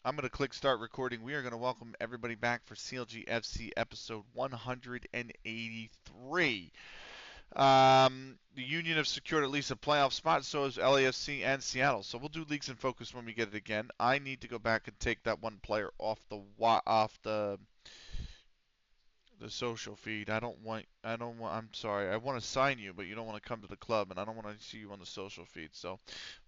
I'm going to click start recording. We are going to welcome everybody back for CLG FC episode 183. The Union have secured at least a playoff spot, so has LAFC and Seattle. So we'll do leagues in focus when we get it again. I need to go back and take that one player off the social feed. I'm sorry. I want to sign you, but you don't want to come to the club, and I don't want to see you on the social feed. So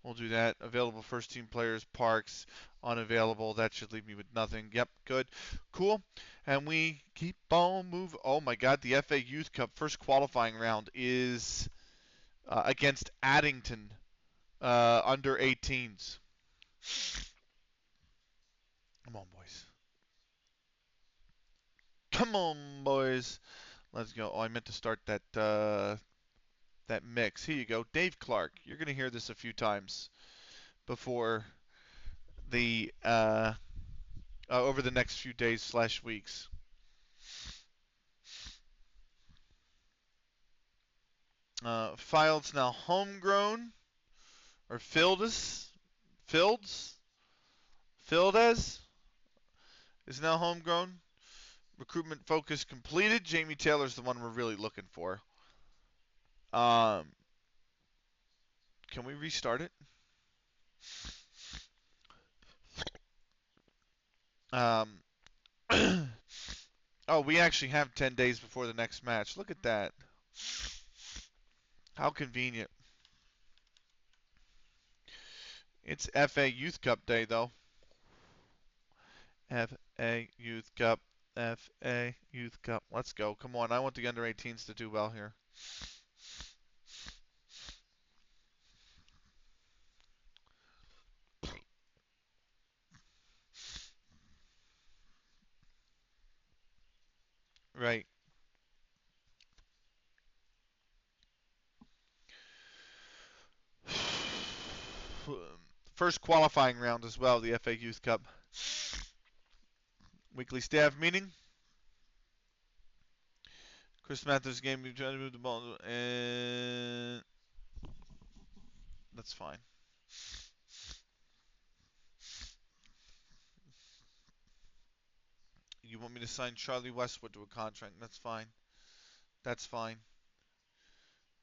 we'll do that. Available first team players, Parks, unavailable. That should leave me with nothing. Yep, good. Cool. And we keep on moving. Oh my God, the FA Youth Cup first qualifying round is against Addington, under 18s. Come on, boys. Come on, boys. Let's go. Oh, I meant to start that mix. Here you go. Dave Clark. You're going to hear this a few times before the over the next few days / weeks. Fields now homegrown, or Fields is now homegrown. Recruitment focus completed. Jamie Taylor's the one we're really looking for. Can we restart it? Oh, we actually have 10 days before the next match. Look at that. How convenient. It's FA Youth Cup Day, though. FA Youth Cup. FA Youth Cup. Let's go. Come on. I want the under 18s to do well here. Right. First qualifying round as well, the FA Youth Cup. Weekly staff meeting. Chris Matthews game, you trying to move the ball, and that's fine. You want me to sign Charlie Westwood to a contract? That's fine. That's fine.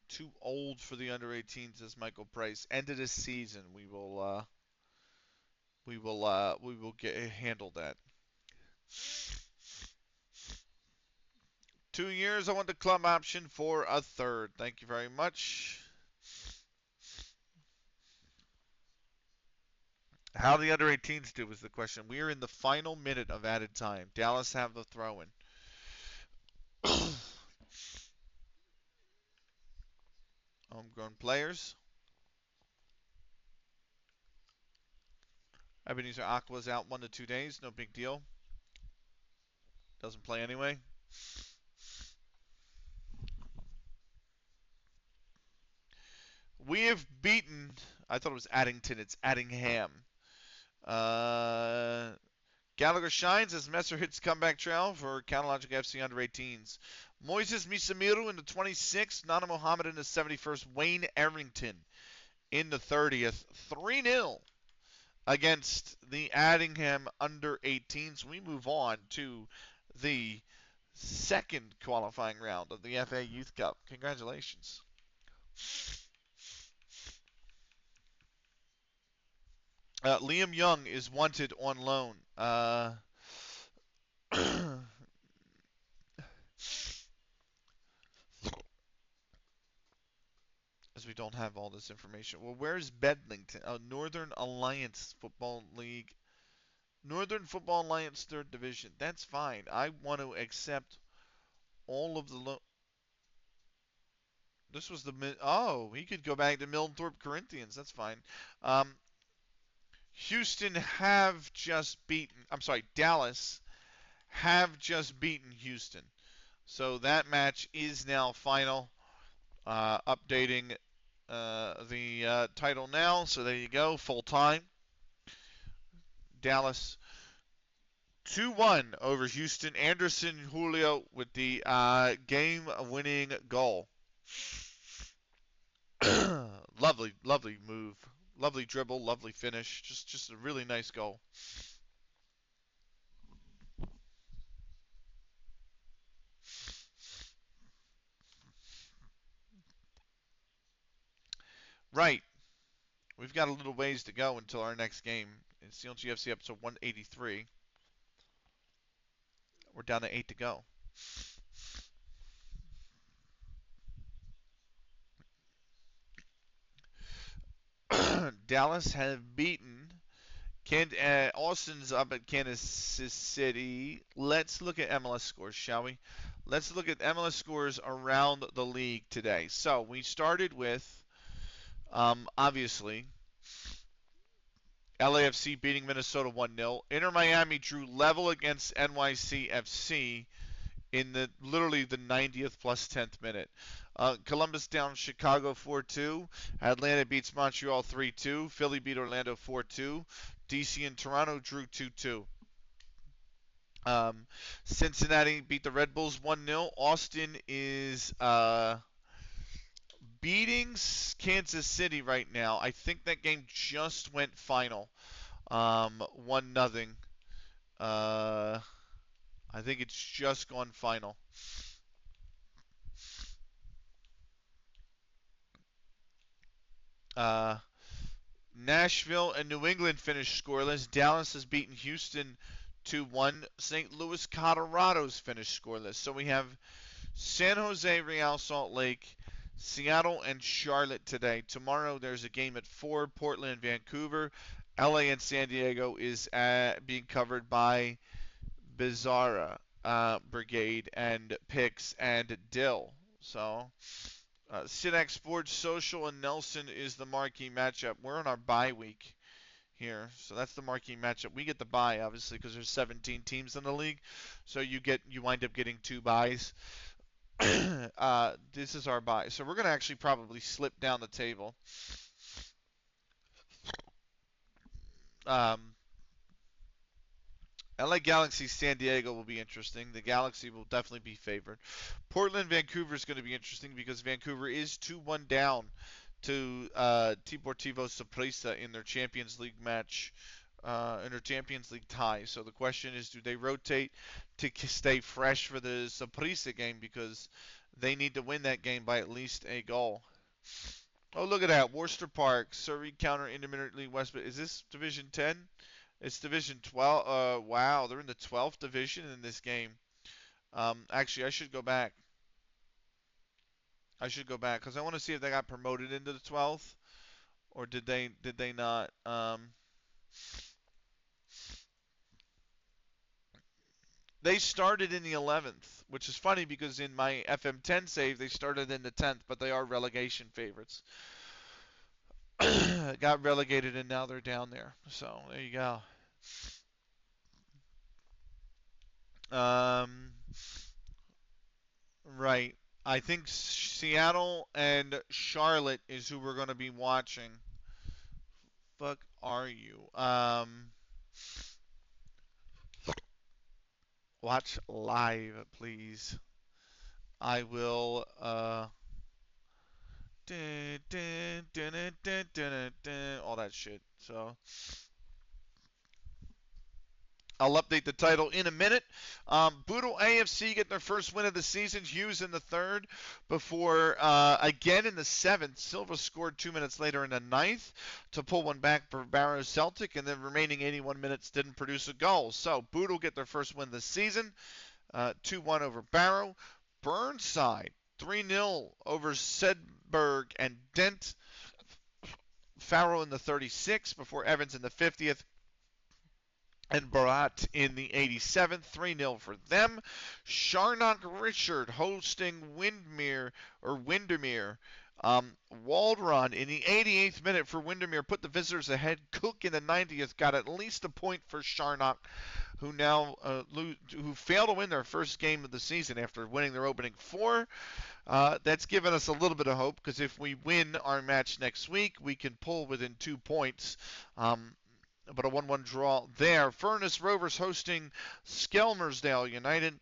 Too old for the under 18s, says Michael Price. End of this season, we will handle that. 2 years. I want the club option for a third. Thank you very much. How the under 18s do was the question. We are in the final minute of added time. Dallas have the throw-in. Homegrown players. Ebenezer Aqua's out 1 to 2 days. No big deal. Doesn't play anyway. We have beaten. I thought it was Addington. It's Addingham. Gallagher shines as Messer hits comeback trail for Catalogic FC under 18s. Moises Misamiru in the 26th. Nana Mohammed in the 71st. Wayne Errington in the 30th. 3-0 against the Addingham under 18s. We move on to the second qualifying round of the FA Youth Cup. Congratulations. Liam Young is wanted on loan. As we don't have all this information. Well, where's Bedlington? Northern Alliance Football League. Northern Football Alliance 3rd Division. That's fine. I want to accept all of the This was the... Oh, he could go back to Milthorpe Corinthians. That's fine. Houston have just beaten... I'm sorry, Dallas have just beaten Houston. So that match is now final. Updating the title now. So there you go, full time. Dallas 2-1 over Houston. Anderson Julio with the game-winning goal. Lovely move. Lovely dribble, lovely finish. Just a really nice goal. Right. We've got a little ways to go until our next game. In CLG FC episode 183. We're down to 8 to go. Dallas have beaten Austin's up at Kansas City. Let's look at MLS scores, shall we? Let's look at MLS scores around the league today. So we started with, obviously, LAFC beating Minnesota 1-0. Inter Miami drew level against NYCFC in literally the 90th plus 10th minute. Columbus down Chicago 4-2. Atlanta beats Montreal 3-2. Philly beat Orlando 4-2. DC and Toronto drew 2-2. Cincinnati beat the Red Bulls 1-0. Austin is beating Kansas City right now. I think that game just went final. 1-0. I think it's just gone final. Nashville and New England finished scoreless. Dallas has beaten Houston 2-1. St. Louis, Colorado's finished scoreless. So we have San Jose, Real Salt Lake, Seattle, and Charlotte today. Tomorrow there's a game at 4, Portland and Vancouver. LA and San Diego is being covered by Bizarra Brigade and Pix and Dill. So Sidac Sports Social and Nelson is the marquee matchup. We're on our bye week here, so that's the marquee matchup. We get the bye obviously because there's 17 teams in the league, so you wind up getting 2 byes. This is our bye, so we're gonna actually probably slip down the table. LA Galaxy San Diego will be interesting. The Galaxy will definitely be favored. Portland Vancouver is going to be interesting because Vancouver is 2-1 down to Deportivo Saprissa in their Champions League match, in their Champions League tie. So the question is, do they rotate to stay fresh for the Saprissa game because they need to win that game by at least a goal. Oh, look at that. Worcester Park, Surrey counter intermittently West. Is this Division 10? It's Division 12. Wow, they're in the 12th division in this game. Actually, I should go back. Because I want to see if they got promoted into the 12th or did they not. They started in the 11th, which is funny because in my FM10 save they started in the 10th, but they are relegation favorites. Got relegated and now they're down there. So there you go. Right. I think Seattle and Charlotte is who we're going to be watching. Fuck are you? Watch live, please. I will. All that shit. So. I'll update the title in a minute. Boodle AFC get their first win of the season. Hughes in the 3rd before, again in the 7th. Silva scored 2 minutes later in the 9th to pull one back for Barrow Celtic, and then remaining 81 minutes didn't produce a goal. So Boodle get their first win of the season, 2-1 over Barrow. Burnside, 3-0 over Sedberg and Dent. Farrell in the 36th before Evans in the 50th. And Barat in the 87th, 3-0 for them. Sharnock Richard hosting Windermere. Waldron in the 88th minute for Windermere put the visitors ahead. Cook in the 90th got at least a point for Sharnock, who now who failed to win their first game of the season after winning their opening 4. That's given us a little bit of hope because if we win our match next week, we can pull within 2 points. But a 1-1 draw there. Furnace Rovers hosting Skelmersdale United.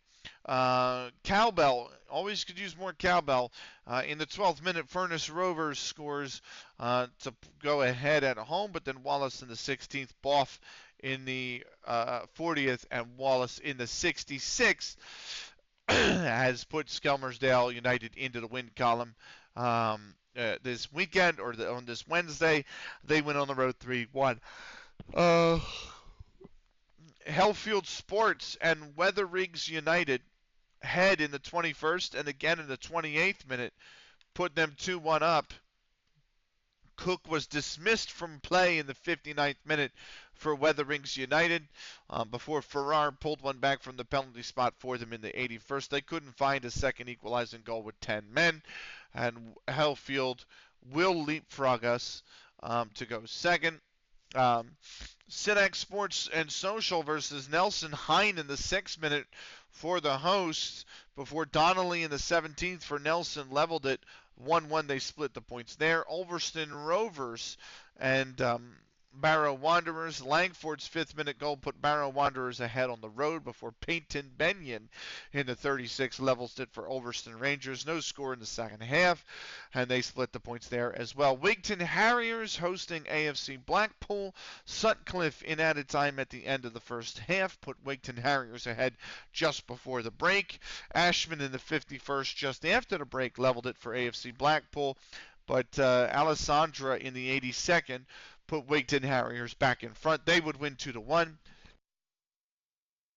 Cowbell, always could use more cowbell. In the 12th minute, Furnace Rovers scores to go ahead at home, but then Wallace in the 16th, Boff in the 40th, and Wallace in the 66th has put Skelmersdale United into the win column. this weekend or on this Wednesday. They went on the road 3-1. Uh, Hellfield Sports and Weather Rigs United head in the 21st and again in the 28th minute, put them 2-1 up. Cook was dismissed from play in the 59th minute for Weather Rings United before Farrar pulled one back from the penalty spot for them in the 81st. They couldn't find a second equalizing goal with 10 men, and Hellfield will leapfrog us to go second. Sinex Sports and Social versus Nelson Hine in the 6th minute for the hosts before Donnelly in the 17th for Nelson leveled it 1-1. They split the points there. Ulverston Rovers and Barrow Wanderers. Langford's 5th minute goal put Barrow Wanderers ahead on the road before Peyton Benyon in the 36th levels it for Ulverston Rangers. No score in the second half, and they split the points there as well. Wigton Harriers hosting AFC Blackpool. Sutcliffe in added time at the end of the first half put Wigton Harriers ahead just before the break. Ashman in the 51st just after the break leveled it for AFC Blackpool, but Alessandra in the 82nd put Wigton Harriers back in front. They would win 2-1.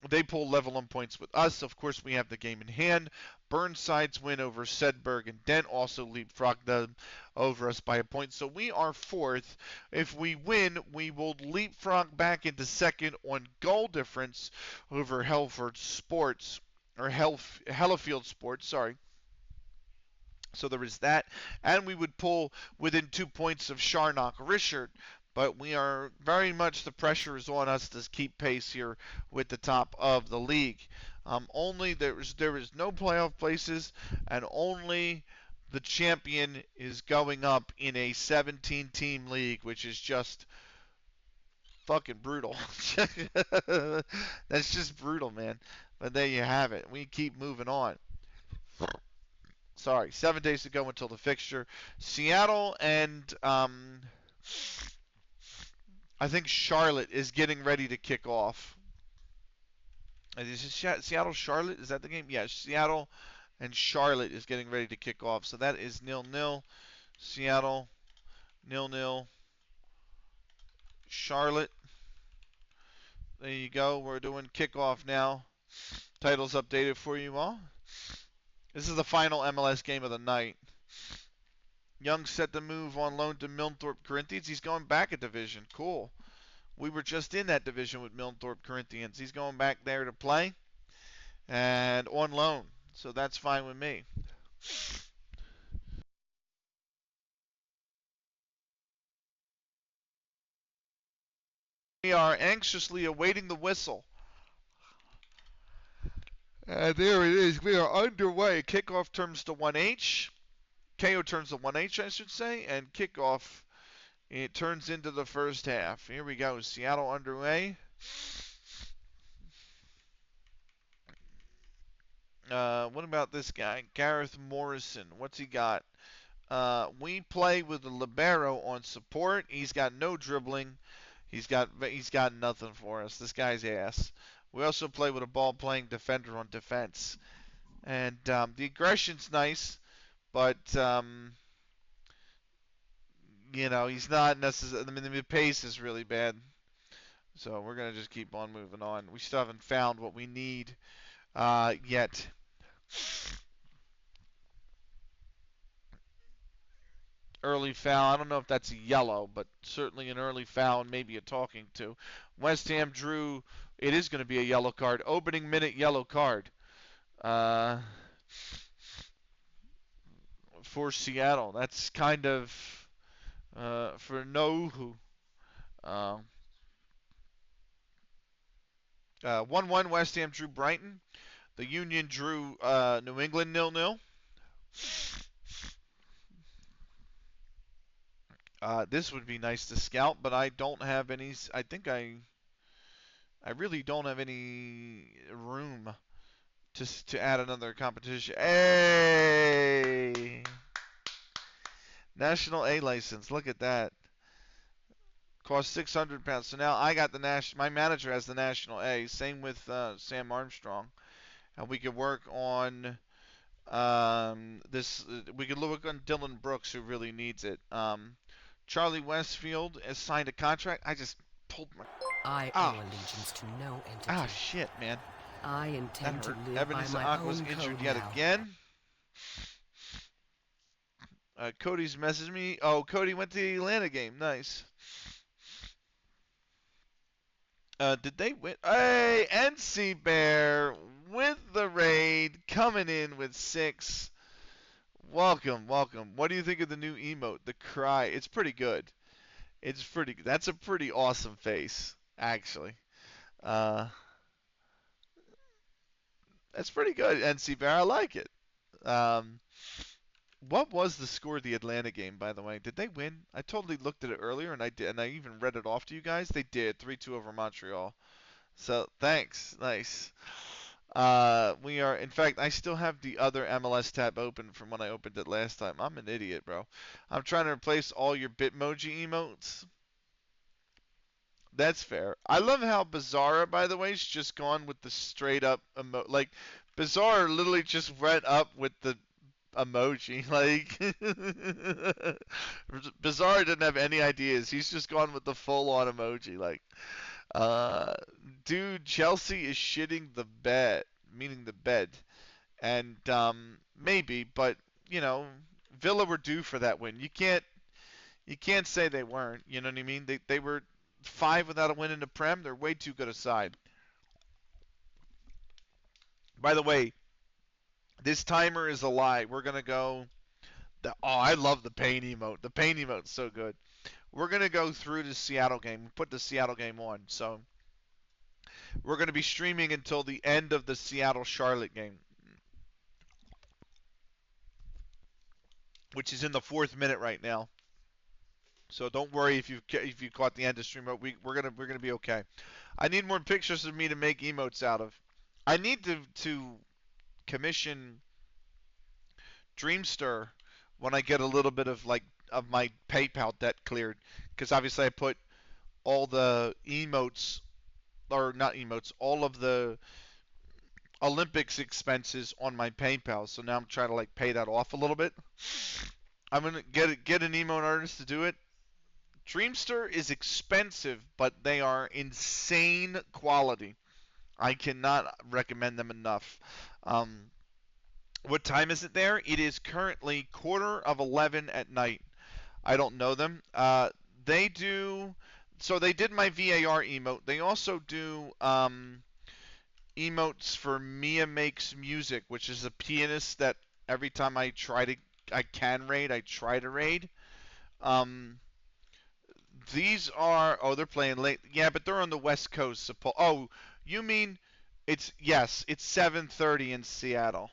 They pull level on points with us. Of course, we have the game in hand. Burnside's win over Sedberg and Dent also leapfrogged them over us by a point. So we are 4th. If we win, we will leapfrog back into 2nd on goal difference over Helfield Sports, or Hellifield Sports, sorry. So there is that. And we would pull within 2 points of Sharnock Richard. But we are very much, the pressure is on us to keep pace here with the top of the league. Only there is no playoff places, and only the champion is going up in a 17-team league, which is just fucking brutal. That's just brutal, man. But there you have it. We keep moving on. Sorry, 7 days to go until the fixture. Seattle and I think Charlotte is getting ready to kick off. Is it Seattle Charlotte? Is that the game? Yeah, Seattle and Charlotte is getting ready to kick off. So that is 0-0. Seattle 0-0. Charlotte. There you go. We're doing kickoff now. Titles updated for you all. This is the final MLS game of the night. Young set to move on loan to Milnthorpe Corinthians. He's going back a division. Cool. We were just in that division with Milnthorpe Corinthians. He's going back there to play and on loan. So that's fine with me. We are anxiously awaiting the whistle. And there it is. We are underway. Kickoff turns to 1H. KO turns to 1H, I should say. And kickoff, it turns into the first half. Here we go. Seattle underway. What about this guy? Gareth Morrison. What's he got? We play with the libero on support. He's got no dribbling. He's got nothing for us. This guy's ass. We also play with a ball-playing defender on defense. And the aggression's nice, but he's not necessarily. I mean, the pace is really bad. So we're gonna just keep on moving on. We still haven't found what we need yet. Early foul. I don't know if that's a yellow, but certainly an early foul and maybe a talking to. West Ham drew. It is going to be a yellow card. Opening minute yellow card for Seattle. That's kind of for Nohu. 1-1 West Ham drew Brighton. The Union drew New England 0-0. This would be nice to scout, but I don't have any. I think I really don't have any room to add another competition. Hey! National A license. Look at that. Cost £600. So now I got my manager has the National A. Same with Sam Armstrong. And we could work on This we could look on Dylan Brooks, who really needs it. Charlie Westfield has signed a contract. I just pulled my. I owe Ah, allegiance to no ah, entity. shit, man. I That intend to hurt. live Evan by my Isaac was own injured code yet now. again. Cody's messaged me. Oh, Cody went to the Atlanta game. Nice. Did they win? Hey, NC Bear with the raid, coming in with 6. Welcome, welcome. What do you think of the new emote, the cry? It's pretty good. It's pretty. That's a pretty awesome face, actually. Uh, that's pretty good, NC Bear. I like it. Um, what was the score of the Atlanta game, by the way? Did they win? I totally looked at it earlier, and I did, and I even read it off to you guys. They did 3-2 over Montreal. So thanks, nice. We are. In fact, I still have the other MLS tab open from when I opened it last time. I'm an idiot, bro. I'm trying to replace all your Bitmoji emotes. That's fair. I love how Bizarra, by the way, is just gone with the straight up like Bizarra literally just went up with the emoji. Like Bizarra didn't have any ideas. He's just gone with the full on emoji. Like, uh, dude, Chelsea is shitting the bed, meaning the bed, and maybe, but you know, Villa were due for that win. You can't say they weren't. You know what I mean? They were 5 without a win in the Prem. They're way too good a side. By the way, this timer is a lie. We're gonna go. I love the pain emote. The pain emote's so good. We're gonna go through the Seattle game. Put the Seattle game on. So we're gonna be streaming until the end of the Seattle Charlotte game, which is in the 4th minute right now. So don't worry if you caught the end of stream. We're gonna be okay. I need more pictures of me to make emotes out of. I need to commission Dreamster when I get a little bit of my PayPal debt cleared, because obviously I put all the emotes, or not emotes, all of the Olympics expenses on my PayPal. So now I'm trying to pay that off a little bit. I'm gonna get an emote artist to do it. Dreamster is expensive, but they are insane quality. I cannot recommend them enough. What time is it there? It is currently 11:15 at night. I don't know them. They do. So they did my VAR emote. They also do emotes for Mia Makes Music, which is a pianist that every time I can raid, I try to raid. Um, these are. Oh, they're playing late. Yeah, but they're on the West Coast. Oh, you mean yes, it's 7:30 in Seattle.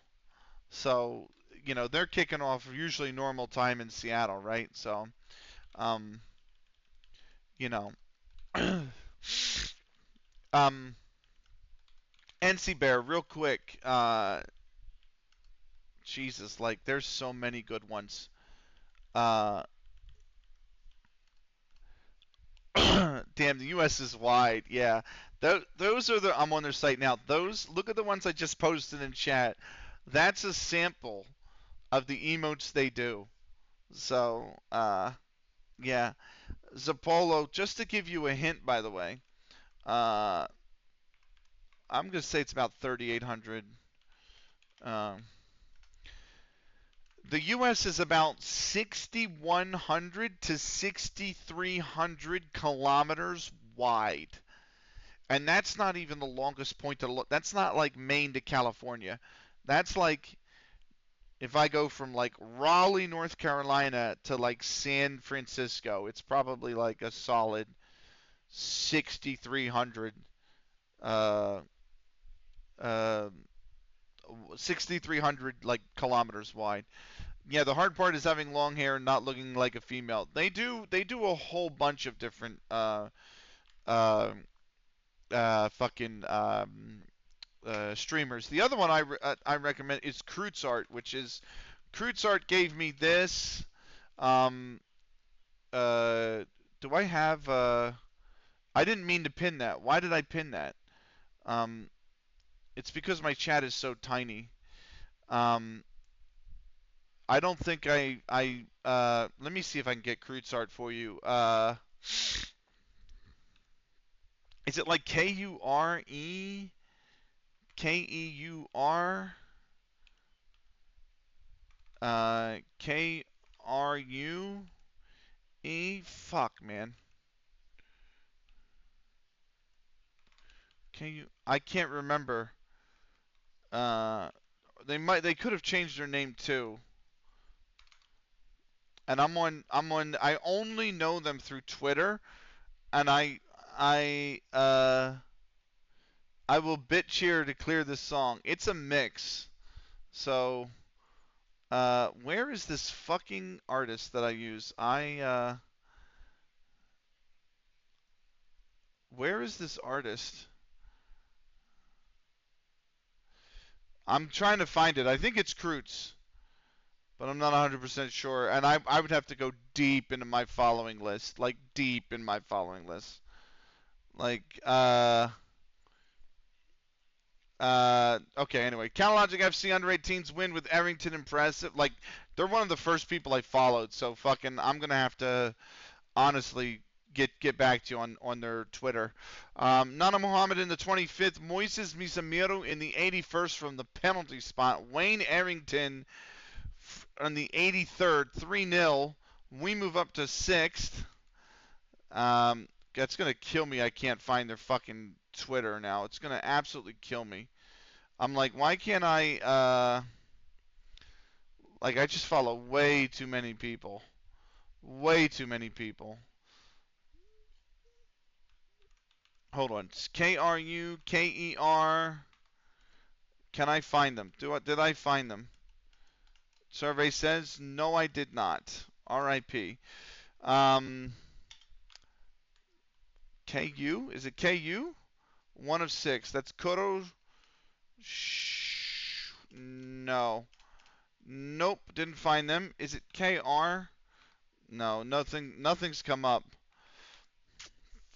So, they're kicking off usually normal time in Seattle, right? So, um, you know, um, NC Bear, real quick. Jesus, there's so many good ones. Uh, damn, the U.S. is wide. Yeah, those are the. I'm on their site now. Look at the ones I just posted in chat. That's a sample of the emotes they do. So, yeah. Zapolo, just to give you a hint, by the way, uh, I'm going to say it's about 3,800. Um, the U.S. is about 6,100 to 6,300 kilometers wide. And that's not even the longest point to look. That's not like Maine to California. That's like if I go from Raleigh, North Carolina to San Francisco, it's probably a solid 6,300 uh, uh, 6,300 kilometers wide. Yeah, the hard part is having long hair and not looking like a female. They do a whole bunch of different uh, fucking streamers. The other one I recommend is Art, which is Art gave me this. Um, uh, do I have? I didn't mean to pin that. Why did I pin that? Um, it's because my chat is so tiny. Um, I don't think let me see if I can get Kreutzart for you. Is it like Keur? Krue? Fuck, man. I can't remember. Uh, they could have changed their name too. And I only know them through Twitter, and I I will bit cheer to clear this song. It's a mix. So, where is this fucking artist that I use? Where is this artist? I'm trying to find it. I think it's Kreutz, but I'm not 100% sure. And I would have to go deep into my following list, like deep in my following list. Like, okay, anyway. CalLogic FC under-18s win with Errington impressive. Like, they're one of the first people I followed, so fucking, I'm going to have to honestly get back to you on their Twitter. Nana Muhammad in the 25th, Moises Misamiru in the 81st from the penalty spot. Wayne Errington on the 83rd, 3-0. We move up to 6th. That's going to kill me. I can't find their fucking Twitter now. It's going to absolutely kill me. I'm like, why can't like, I just follow way too many people. Way too many people. Hold on. It's Kruker. Can I find them? Did I find them? Survey says no, I did not. R.I.P. KU? Is it KU? 1 of 6. That's Koro. No. Nope. Didn't find them. Is it KR? No. Nothing's come up.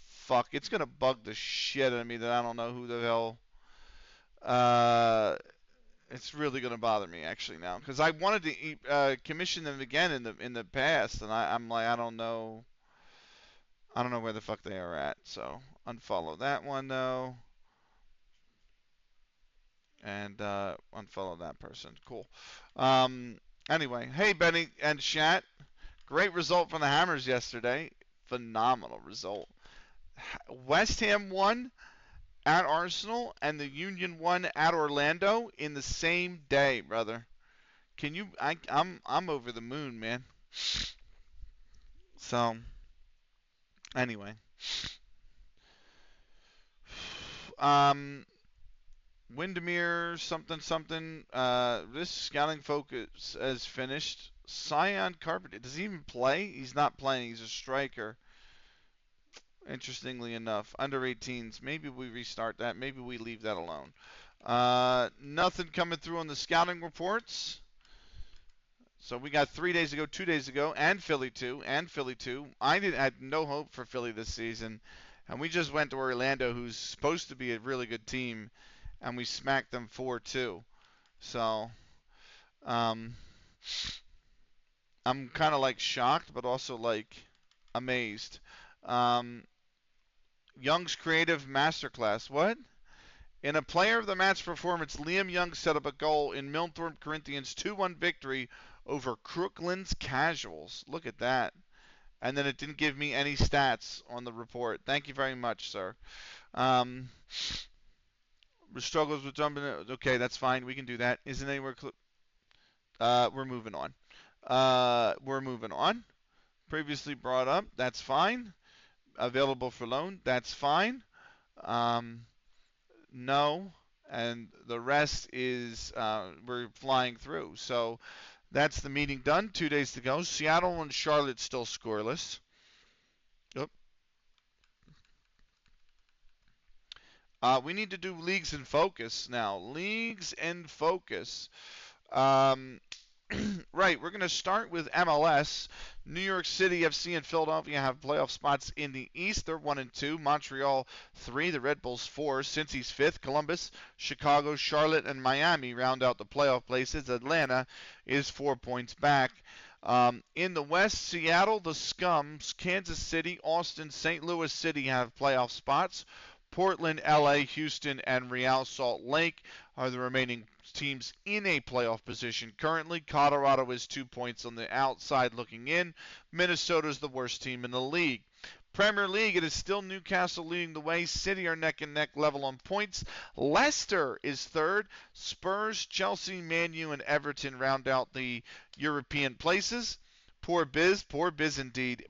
Fuck. It's gonna bug the shit out of me that I don't know who the hell. It's really gonna bother me actually now because I wanted to commission them again in the past, and I'm like I don't know where the fuck they are at. So unfollow that one though, and unfollow that person. Cool. Anyway, hey Benny and Shat, great result from the Hammers yesterday. Phenomenal result. West Ham won at Arsenal, and the Union won at Orlando in the same day, brother. Can you? I'm over the moon, man. So anyway, um, Windermere something something. This scouting focus has finished. Cyan Carpenter. Does he even play? He's not playing. He's a striker. Interestingly enough, under 18s. Maybe we restart that. Maybe we leave that alone. Nothing coming through on the scouting reports. So we got 3 days ago, 2 days ago, and Philly 2, and Philly 2. Had no hope for Philly this season, and we just went to Orlando, who's supposed to be a really good team, and we smacked them 4-2. So um, I'm kind of like shocked, but also like amazed. Um, Young's creative masterclass. What? In a player of the match performance, Liam Young set up a goal in Milthorpe Corinthians' 2-1 victory over Crooklands Casuals. Look at that. And then it didn't give me any stats on the report. Thank you very much, sir. Struggles with jumping. Okay, that's fine. We can do that. Isn't anywhere. We're moving on. We're moving on. Previously brought up. That's fine. Available for loan. That's fine. No. And the rest is we're flying through. So that's the meeting done. 2 days to go. Seattle and Charlotte still scoreless. Oop. We need to do leagues in focus now. Leagues in focus. Right Right, we're going to start with MLS. New York City FC and Philadelphia have playoff spots in the East. They're 1 and 2. Montreal 3. The Red Bulls 4. Cincy's 5th. Columbus, Chicago, Charlotte, and Miami round out the playoff places. Atlanta is 4 points back. In the West, Seattle, the Scums, Kansas City, Austin, St. Louis City have playoff spots. Portland, LA, Houston, and Real Salt Lake are the remaining teams in a playoff position currently. Colorado is 2 points on the outside looking in. Minnesota is the worst team in the league. Premier League, it is still Newcastle leading the way. City are neck and neck level on points. Leicester is third. Spurs, Chelsea, Man U, and Everton round out the European places. Poor biz indeed.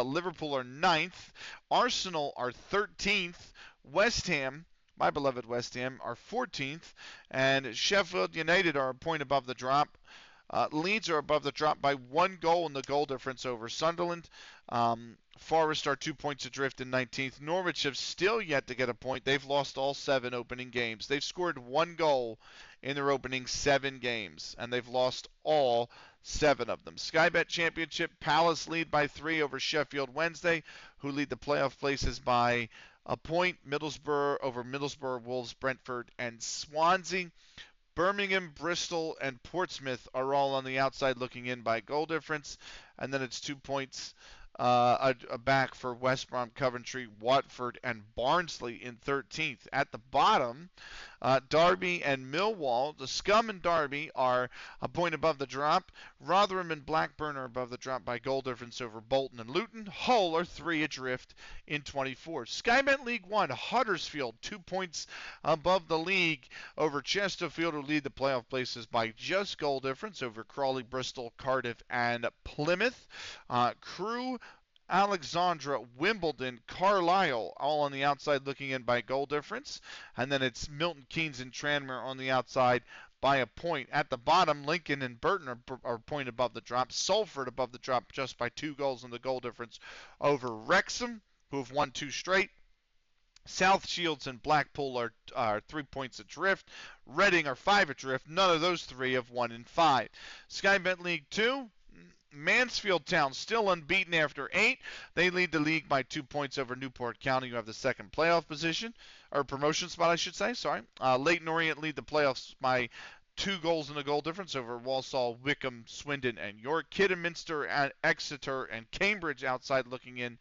Liverpool are ninth. Arsenal are 13th. West Ham, my beloved West Ham, are 14th. And Sheffield United are a point above the drop. Leeds are above the drop by 1 goal in the goal difference over Sunderland. Forest are 2 points adrift in 19th. Norwich have still yet to get a point. They've lost all 7 opening games. They've scored 1 goal in their opening 7 games, and they've lost all 7 of them. Sky Bet Championship, Palace lead by 3 over Sheffield Wednesday, who lead the playoff places by a point. Middlesbrough over Middlesbrough, Wolves, Brentford, and Swansea. Birmingham, Bristol, and Portsmouth are all on the outside looking in by goal difference. And then it's 2 points back for West Brom, Coventry, Watford, and Barnsley in 13th. At the bottom, Derby and Millwall. The Scum and Derby are a point above the drop. Rotherham and Blackburn are above the drop by goal difference over Bolton and Luton. Hull are 3 adrift in 24th. Skybet League 1, Huddersfield 2 points above the league over Chesterfield, who lead the playoff places by just goal difference over Crawley, Bristol, Cardiff, and Plymouth. Crewe, Alexandra, Wimbledon, Carlisle, all on the outside looking in by goal difference. And then it's Milton Keynes and Tranmere on the outside by a point. At the bottom, Lincoln and Burton are a point above the drop. Salford above the drop just by 2 goals in the goal difference over Wrexham, who have won 2 straight. South Shields and Blackpool are 3 points adrift. Reading are 5 adrift. None of those 3 have won in 5. Skybet League 2, Mansfield Town still unbeaten after 8. They lead the league by 2 points over Newport County, who have the second playoff position, or promotion spot, I should say. Sorry. Leyton Orient lead the playoffs by 2 goals in the goal difference over Walsall, Wickham, Swindon, and York. Kidderminster, and Exeter, and Cambridge outside looking in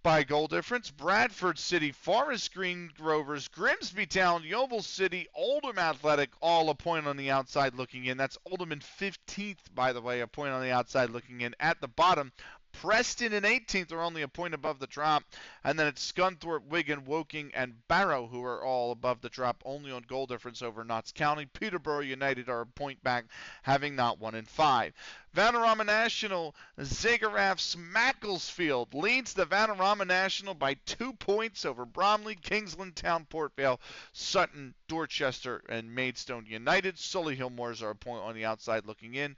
by goal difference. Bradford City, Forest Green Rovers, Grimsby Town, Yeovil City, Oldham Athletic, all a point on the outside looking in. That's Oldham in 15th, by the way, a point on the outside looking in. At the bottom, Preston in 18th are only a point above the drop. And then it's Scunthorpe, Wigan, Woking, and Barrow, who are all above the drop, only on goal difference over Notts County. Peterborough United are a point back, having not won in 5. Vanarama National, Zagoraph's Macclesfield leads the Vanarama National by 2 points over Bromley, Kingsland Town, Port Vale, Sutton, Dorchester, and Maidstone United. Solihull Moors are a point on the outside looking in.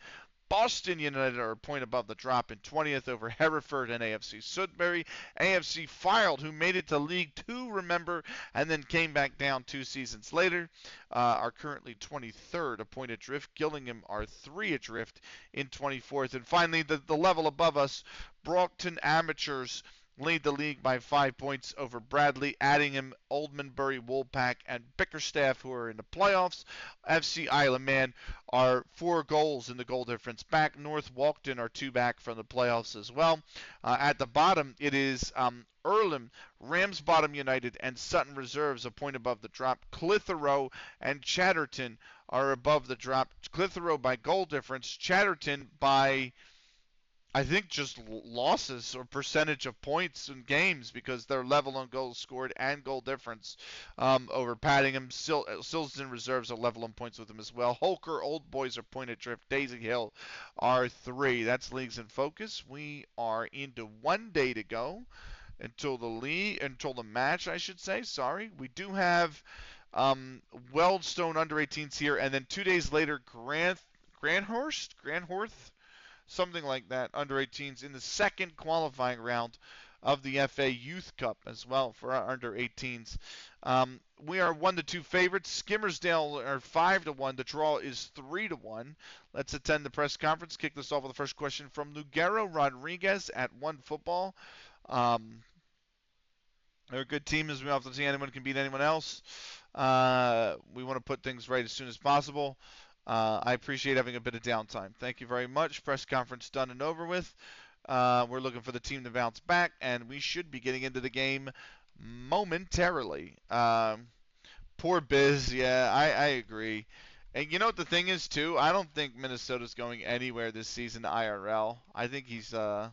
Boston United are a point above the drop in 20th over Hereford and AFC Sudbury. AFC Fylde, who made it to League 2, remember, and then came back down 2 seasons later, are currently 23rd, a point adrift. Gillingham are 3 adrift in 24th. And finally, the level above us, Broughton Amateurs lead the league by 5 points over Bradley, Addingham, Oldmanbury, Woolpack, and Bickerstaff, who are in the playoffs. FC Isle of Man are 4 goals in the goal difference back. North Walkden are 2 back from the playoffs as well. At the bottom, it is Earlham, Ramsbottom United, and Sutton Reserves a point above the drop. Clitheroe and Chatterton are above the drop. Clitheroe by goal difference, Chatterton by, I think, just losses or percentage of points in games, because they're level on goals scored and goal difference over Paddingham. Silsden Reserves are level on points with them as well. Holker Old Boys are point adrift. Daisy Hill are 3. That's leagues in focus. We are into 1 day to go until the match, I should say. Sorry. We do have Weldstone under 18s here, and then 2 days later, Granhorst, something like that, under 18s in the second qualifying round of the FA Youth Cup as well for our under 18s. We are 1-2 favorites. Skimmersdale are 5-1. The draw is 3-1. Let's attend the press conference. Kick this off with the first question from Lugero Rodriguez at One Football. Um, they're a good team, as we often see. Anyone can beat anyone else. We want to put things right as soon as possible. I appreciate having a bit of downtime. Thank you very much. Press conference done and over with. We're looking for the team to bounce back, and we should be getting into the game momentarily. Poor Biz, yeah, I agree. And you know what the thing is too? I don't think Minnesota's going anywhere this season IRL. I think he's going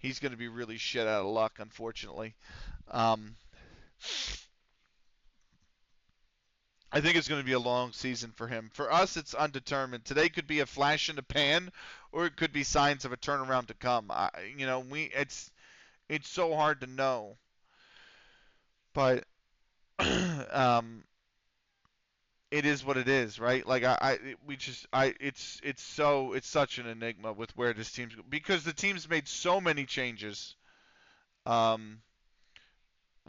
to be really shit out of luck, unfortunately. Um, I think it's going to be a long season for him. For us, it's undetermined. Today could be a flash in the pan, or it could be signs of a turnaround to come. It's so hard to know, but um, it is what it is, right? Like we just, it's such an enigma with where this team's because the team's made so many changes. Um,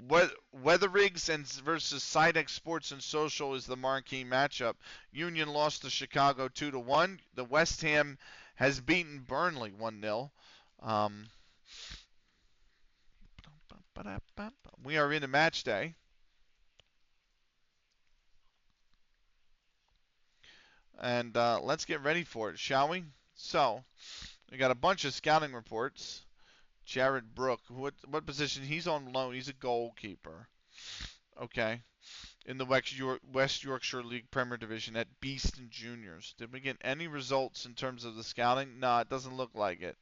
Weather Rigs and versus Sidex Sports and Social is the marquee matchup. Union lost to Chicago 2-1. The West Ham has beaten Burnley 1-0. Um, we are in a match day, and let's get ready for it, shall we? So we got a bunch of scouting reports. Jared Brook, what position? He's on loan. He's a goalkeeper. Okay. In the West Yorkshire League Premier Division at Beeston Juniors. Did we get any results in terms of the scouting? Nah, it doesn't look like it.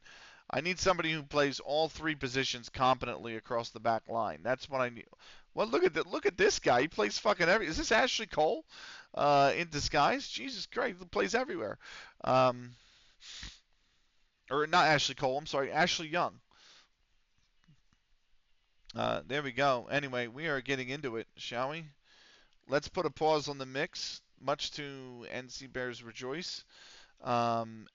I need somebody who plays all three positions competently across the back line. That's what I need. Well, look at this guy. He plays fucking every. Is this Ashley Cole in disguise? Jesus Christ, he plays everywhere. Um, or not Ashley Cole. I'm sorry, Ashley Young. There we go. Anyway, we are getting into it, shall we? Let's put a pause on the mix, much to NC Bears rejoice. And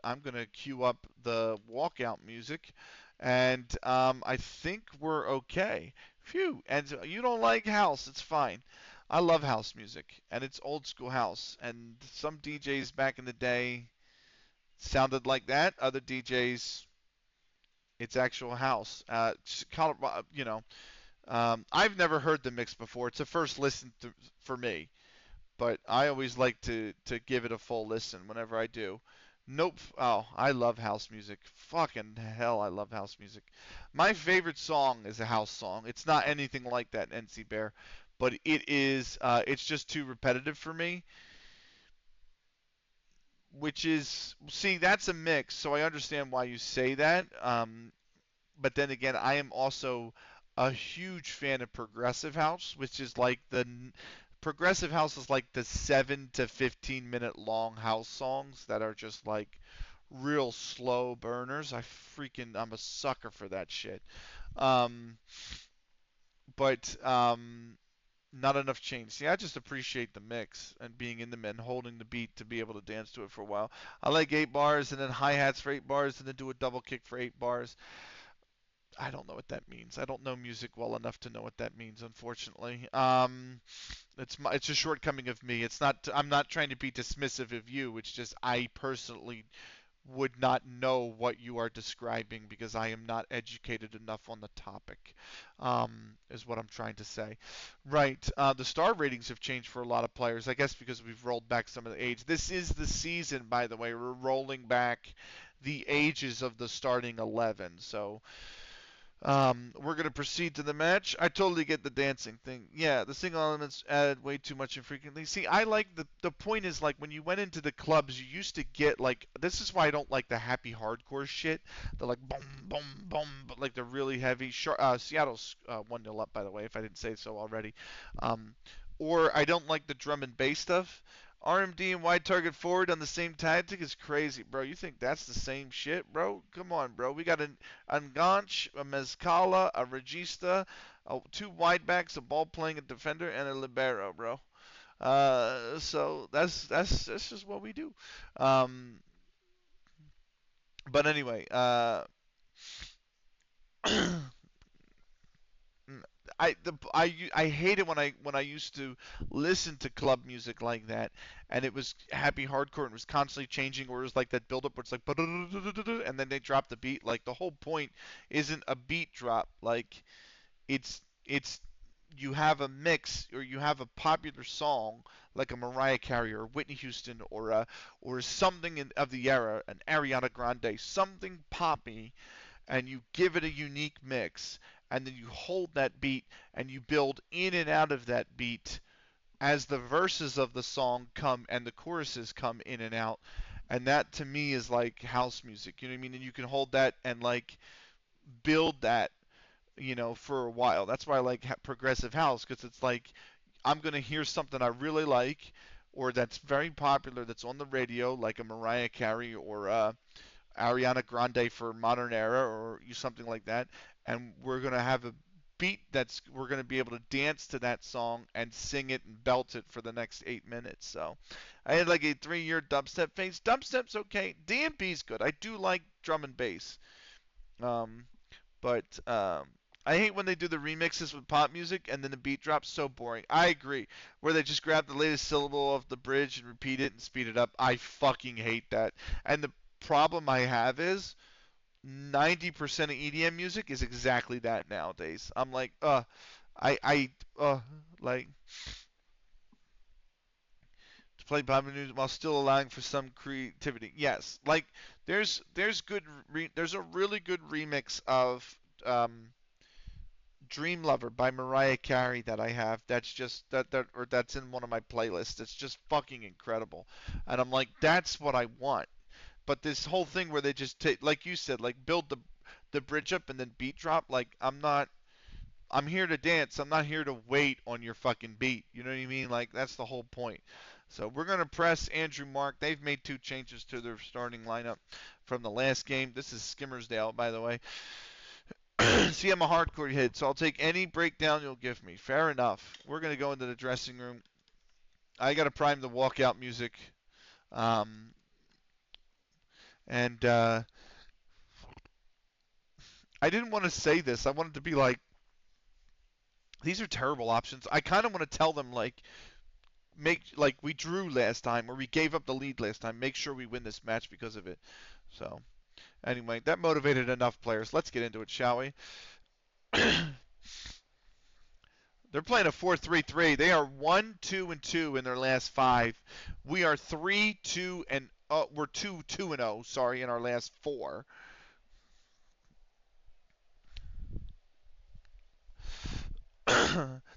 I'm going to cue up the walkout music. And I think we're okay. Phew. And you don't like house, it's fine. I love house music, and it's old school house. And some DJs back in the day sounded like that. Other DJs, it's actual house. I've never heard the mix before. It's a first listen for me, but I always like to give it a full listen whenever I do. Nope. Oh, I love house music. Fucking hell, I love house music. My favorite song is a house song. It's not anything like that, NC Bear, but it is. It's just too repetitive for me. Which is, see, that's a mix, so I understand why you say that. But then again, I am also a huge fan of progressive house, which is like progressive house is like the 7 to 15 minute long house songs that are just like real slow burners. I'm a sucker for that shit. Um, but not enough change. See, I just appreciate the mix and being in the and holding the beat to be able to dance to it for a while. I like 8 bars and then hi hats for 8 bars and then do a double kick for 8 bars. I don't know what that means. I don't know music well enough to know what that means, unfortunately. It's a shortcoming of me. It's not. I'm not trying to be dismissive of you. It's just I personally would not know what you are describing because I am not educated enough on the topic. Is what I'm trying to say. Right. The star ratings have changed for a lot of players. I guess because we've rolled back some of the age. This is the season, by the way. We're rolling back the ages of the starting 11. So we're going to proceed to the match. I totally get the dancing thing. Yeah, the single elements added way too much infrequently. See, I like the point is like when you went into the clubs, you used to get like this is why I don't like the happy hardcore shit. The like boom boom boom, but like the really heavy. Seattle's 1-0 up by the way, if I didn't say so already. Um, or I don't like the drum and bass stuff. RMD and wide target forward on the same tactic is crazy, bro. You think that's the same shit, bro? Come on, bro. We got an Anganch, a Mezcala, a Regista, two wide backs, a ball playing a defender, and a libero, bro. So that's just what we do. Um, but anyway, I hate it when I used to listen to club music like that, and it was happy hardcore and it was constantly changing, or it was like that build up where it's like and then they drop the beat. Like the whole point isn't a beat drop. Like it's you have a mix or you have a popular song like a Mariah Carey or Whitney Houston or something of the era, an Ariana Grande, something poppy, and you give it a unique mix, and then you hold that beat and you build in and out of that beat as the verses of the song come and the choruses come in and out. And that to me is like house music, you know what I mean? And you can hold that and like build that, for a while. That's why I like progressive house, because it's like I'm gonna hear something I really like, or that's very popular, that's on the radio, like a Mariah Carey or Ariana Grande for modern era, or something like that, and we're gonna have a beat that's we're gonna be able to dance to that song and sing it and belt it for the next 8 minutes. So I had like a 3 year dubstep phase. Dubstep's okay. DMP's good. I do like drum and bass. Um, but I hate when they do the remixes with pop music and then the beat drops. So boring. I agree. Where they just grab the latest syllable of the bridge and repeat it and speed it up. I fucking hate that. And the problem I have is 90% of EDM music is exactly that nowadays. I'm like, I, like to play pop music while still allowing for some creativity. Yes, like there's a really good remix of um Dream Lover by Mariah Carey that I have. That's just or that's in one of my playlists. It's just fucking incredible. And I'm like, that's what I want. But this whole thing where they just take, like you said, like build the bridge up and then beat drop, like I'm here to dance. I'm not here to wait on your fucking beat. You know what I mean? Like that's the whole point. So we're gonna press Andrew Mark. They've made 2 changes to their starting lineup from the last game. This is Skimmersdale, by the way. See, I'm a hardcore hit, so I'll take any breakdown you'll give me. Fair enough. We're gonna go into the dressing room. I gotta prime the walkout music, um, and I didn't want to say this. I wanted to be like, these are terrible options. I kind of want to tell them like, make like we drew last time or we gave up the lead last time. Make sure we win this match because of it. So anyway, that motivated enough players. Let's get into it, shall we? They're playing a 4-3-3. They are 1-2-2 in their last 5. We are 3-2 and we're 2-2-0, sorry, in our last 4.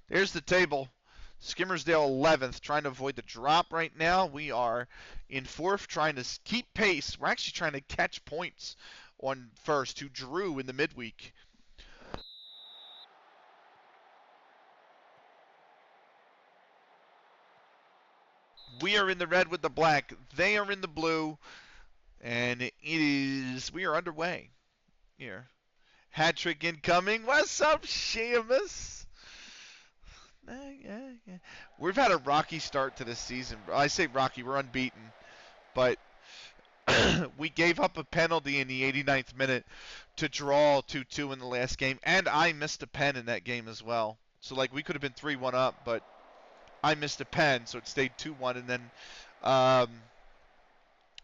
There's the table. Skimmersdale 11th, trying to avoid the drop right now. We are in 4th, trying to keep pace. We're actually trying to catch points on first, who drew in the midweek. We are in the red with the black. They are in the blue. And we are underway here. Hat trick incoming. What's up, Seamus? We've had a rocky start to this season. I say rocky, we're unbeaten. But we gave up a penalty in the 89th minute to draw 2-2 in the last game. And I missed a pen in that game as well. So, like, we could have been 3-1 up, but I missed a pen, so it stayed 2-1. And then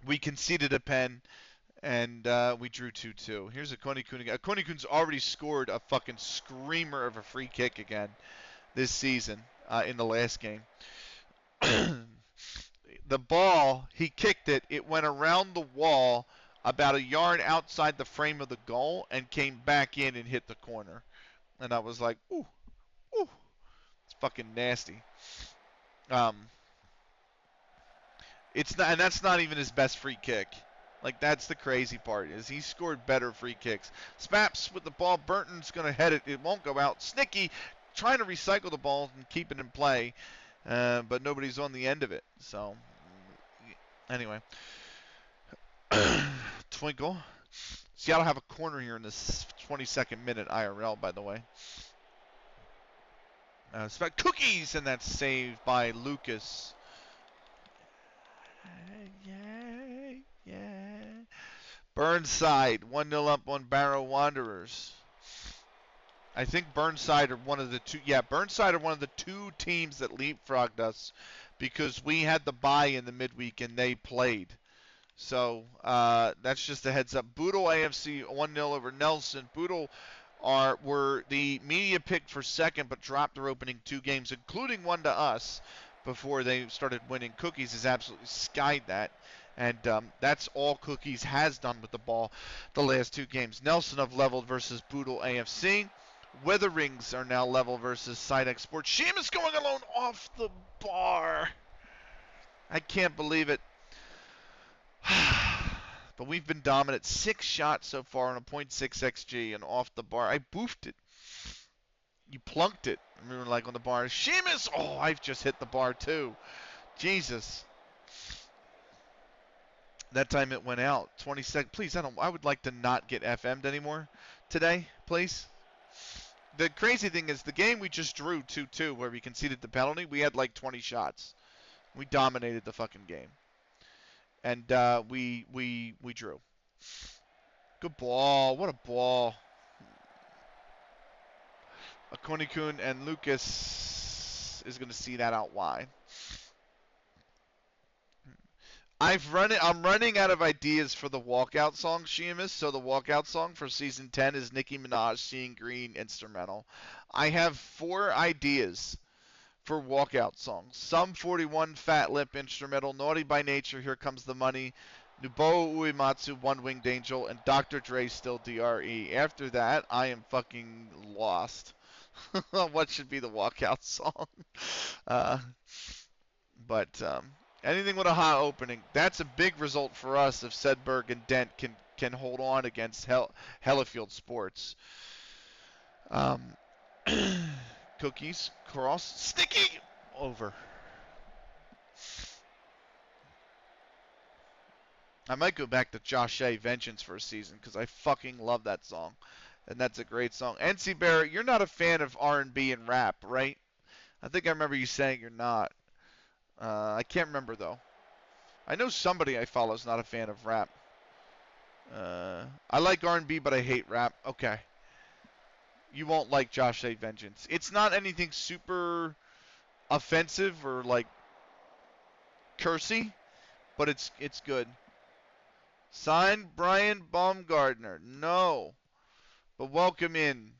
we conceded a pen, and we drew 2-2. Here's a Konikun again. Konikun's already scored a fucking screamer of a free kick again this season in the last game. The ball, he kicked it. It went around the wall about a yard outside the frame of the goal and came back in and hit the corner. And I was like, ooh, ooh, it's fucking nasty. It's not, and that's not even his best free kick. Like, that's the crazy part, is he scored better free kicks. Spaps with the ball. Burton's going to head it. It won't go out. Snicky trying to recycle the ball and keep it in play, but nobody's on the end of it. So, anyway. Twinkle. Seattle have a corner here in this 22nd minute IRL, by the way. Cookies, and that's saved by Lucas. Yeah. Burnside, 1-0 up on Barrow Wanderers. I think Burnside are one of the two. Yeah, Burnside are one of the two teams that leapfrogged us because we had the bye in the midweek and they played. So that's just a heads up. Boodle AFC 1-0 over Nelson. Boodle were the media picked for second, but dropped their opening two games, including one to us, before they started winning. Cookies has absolutely skied that. And that's all Cookies has done with the ball the last two games. Nelson have leveled versus Boodle AFC. Witherings are now level versus Sidex Sports. Seamus going alone off the bar. I can't believe it. But we've been dominant. 6 shots so far on a .6 XG and off the bar. I boofed it. You plunked it. I remember, like, on the bar. Seamus! Oh, I've just hit the bar too. Jesus. That time it went out. 20 seconds. Please, I would like to not get FM'd anymore today, please. The crazy thing is the game we just drew 2-2 where we conceded the penalty, we had like 20 shots. We dominated the fucking game. And we drew. Good ball. What a ball. Akonikun and Lucas is going to see that out wide. I'm running out of ideas for the walkout song, Seamus. So the walkout song for season 10 is Nicki Minaj, Seeing Green instrumental. I have 4 ideas for walkout songs. Sum 41, Fat Lip instrumental, Naughty by Nature, Here Comes the Money, Nubo Uematsu, One Winged Angel, and Dr. Dre Still DRE. After that, I am fucking lost. What should be the walkout song? But anything with a hot opening, that's a big result for us if Sedberg and Dent can hold on against Hellifield Sports. Cookies, cross, sticky, over. I might go back to Josh A. Vengeance for a season because I fucking love that song. And that's a great song. NC Barrett, you're not a fan of R&B and rap, right? I think I remember you saying you're not. I can't remember, though. I know somebody I follow is not a fan of rap. I like R&B, but I hate rap. Okay. You won't like Josh A. Vengeance. It's not anything super offensive or, like, cursy, but it's good. Signed Brian Baumgartner. No. But welcome in.